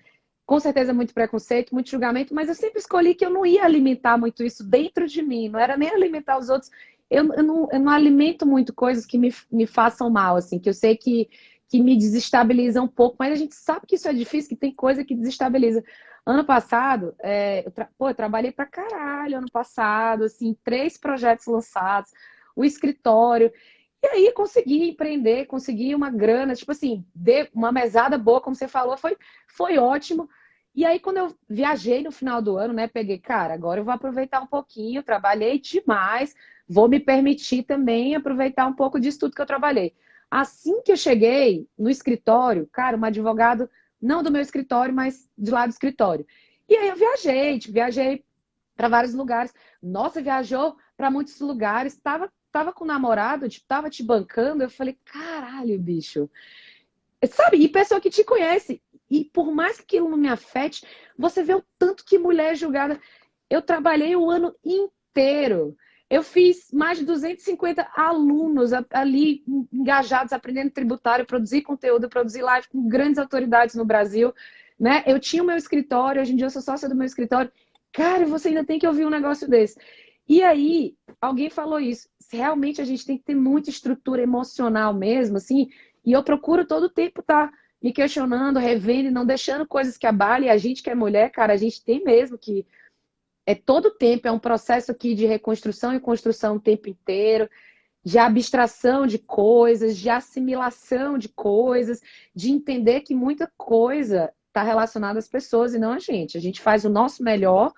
com certeza muito preconceito, muito julgamento, mas eu sempre escolhi que eu não ia alimentar muito isso dentro de mim, não era nem alimentar os outros. Eu não alimento muito coisas que me façam mal, assim, que eu sei que me desestabilizam um pouco, mas a gente sabe que isso é difícil, que tem coisa que desestabiliza. Ano passado, eu trabalhei pra caralho ano passado, assim, 3 projetos lançados, o escritório. E aí consegui empreender, consegui uma grana, tipo assim, uma mesada boa, como você falou, foi ótimo. E aí, quando eu viajei no final do ano, né, peguei, cara, agora eu vou aproveitar um pouquinho, trabalhei demais, vou me permitir também aproveitar um pouco disso tudo que eu trabalhei. Assim que eu cheguei no escritório, cara, um advogado, não do meu escritório, mas de lá do escritório. E aí eu viajei, tipo, viajei para vários lugares. Nossa, viajou para muitos lugares, tava com o namorado, tipo, tava te bancando. Eu falei, caralho, bicho. Sabe? E pessoa que te conhece. E por mais que aquilo não me afete, você vê o tanto que mulher é julgada. Eu trabalhei o ano inteiro. Eu fiz mais de 250 alunos ali engajados, aprendendo tributário, produzir conteúdo, produzir live com grandes autoridades no Brasil, né? Eu tinha o meu escritório, hoje em dia eu sou sócia do meu escritório. Cara, você ainda tem que ouvir um negócio desse. E aí, alguém falou isso. Realmente a gente tem que ter muita estrutura emocional mesmo, assim, e eu procuro todo o tempo estar me questionando, revendo e não deixando coisas que abalem. A gente que é mulher, cara, a gente tem mesmo que todo o tempo, é um processo aqui de reconstrução e construção o tempo inteiro, de abstração de coisas, de assimilação de coisas, de entender que muita coisa está relacionada às pessoas e não a gente. A gente faz o nosso melhor.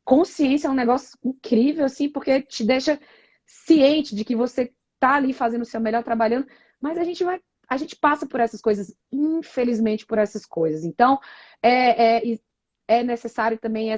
Consciência é um negócio incrível, assim, porque te deixa ciente de que você está ali fazendo o seu melhor, trabalhando, mas a gente passa por essas coisas, infelizmente por essas coisas. Então, é necessário também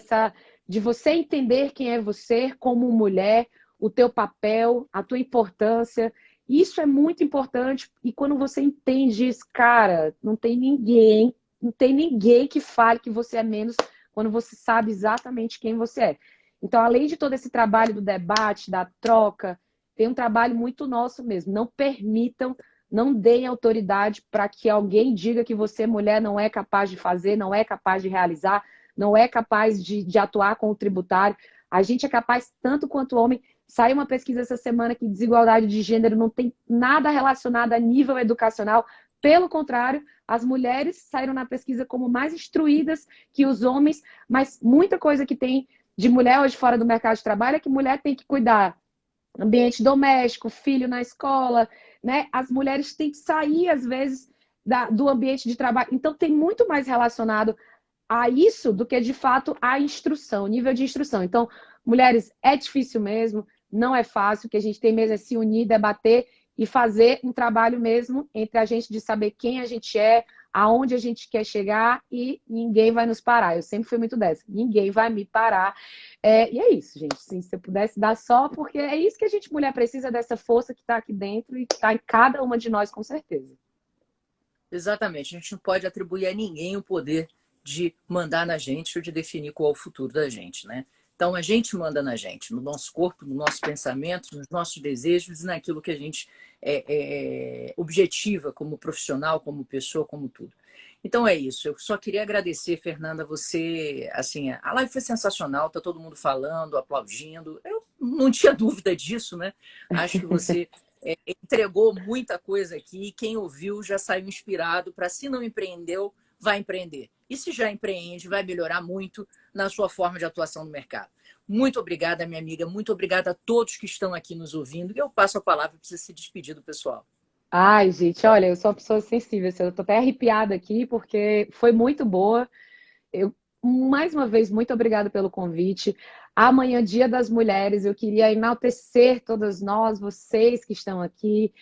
de você entender quem é você como mulher, o teu papel, a tua importância. Isso é muito importante e quando você entende isso, cara, não tem ninguém que fale que você é menos quando você sabe exatamente quem você é. Então, além de todo esse trabalho do debate, da troca, tem um trabalho muito nosso mesmo. Não permitam, não deem autoridade para que alguém diga que você, mulher, não é capaz de fazer, não é capaz de realizar, não é capaz de atuar com o tributário. A gente é capaz tanto quanto homem. Saiu uma pesquisa essa semana que desigualdade de gênero não tem nada relacionado a nível educacional. Pelo contrário, as mulheres saíram na pesquisa como mais instruídas que os homens, mas muita coisa que tem de mulher hoje fora do mercado de trabalho é que mulher tem que cuidar ambiente doméstico, filho na escola, né? As mulheres têm que sair, às vezes, do ambiente de trabalho. Então, tem muito mais relacionado a isso do que, de fato, a instrução, o nível de instrução. Então, mulheres, é difícil mesmo, não é fácil, o que a gente tem mesmo é se unir, debater e fazer um trabalho mesmo entre a gente de saber quem a gente é, aonde a gente quer chegar e ninguém vai nos parar. Eu sempre fui muito dessa, ninguém vai me parar. E é isso, gente. Sim, se eu pudesse dar só, porque é isso que a gente, mulher, precisa dessa força que está aqui dentro e que está em cada uma de nós, com certeza. Exatamente. A gente não pode atribuir a ninguém o poder de mandar na gente ou de definir qual é o futuro da gente, né? Então, a gente manda na gente, no nosso corpo, no nosso pensamento, nos nossos desejos e naquilo que a gente objetiva como profissional, como pessoa, como tudo. Então é isso. Eu só queria agradecer, Fernanda, você, assim, a live foi sensacional, tá todo mundo falando, aplaudindo. Eu não tinha dúvida disso, né? Acho que você entregou muita coisa aqui. Quem ouviu já saiu inspirado para, se não empreendeu, vai empreender. E se já empreende, vai melhorar muito na sua forma de atuação no mercado. Muito obrigada, minha amiga. Muito obrigada a todos que estão aqui nos ouvindo. E eu passo a palavra para você se despedir do pessoal. Ai, gente, olha, eu sou uma pessoa sensível, assim, eu tô até arrepiada aqui porque foi muito boa. Eu, mais uma vez, muito obrigada pelo convite. Amanhã, Dia das Mulheres, eu queria enaltecer todas nós, vocês que estão aqui.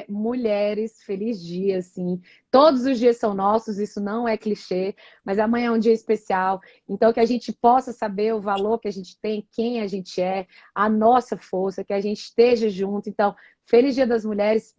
Mulheres, feliz dia, assim. Todos os dias são nossos, isso não é clichê, mas amanhã é um dia especial. Então, que a gente possa saber o valor que a gente tem, quem a gente é, a nossa força, que a gente esteja junto. Então, feliz Dia das Mulheres.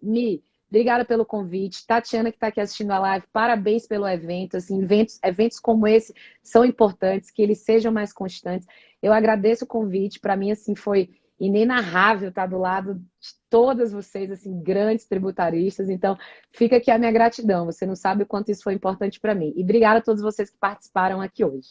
Obrigada pelo convite. Tatiana, que está aqui assistindo a live, parabéns pelo evento. Assim, eventos como esse são importantes, que eles sejam mais constantes. Eu agradeço o convite. Para mim, assim, foi inenarrável estar do lado de todas vocês, assim, grandes tributaristas. Então, fica aqui a minha gratidão. Você não sabe o quanto isso foi importante para mim. E obrigada a todos vocês que participaram aqui hoje.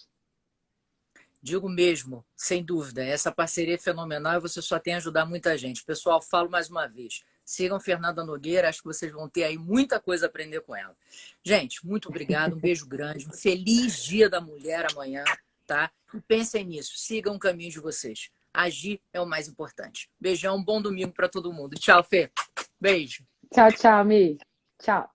Digo mesmo, sem dúvida, essa parceria é fenomenal e você só tem a ajudar muita gente. Pessoal, falo mais uma vez, sigam Fernanda Nogueira, acho que vocês vão ter aí muita coisa a aprender com ela. Gente, muito obrigado, um beijo grande, um feliz Dia da Mulher amanhã, tá? E pensem nisso, sigam o caminho de vocês. Agir é o mais importante. Beijão, bom domingo para todo mundo. Tchau, Fê. Beijo. Tchau, tchau, Mi. Tchau.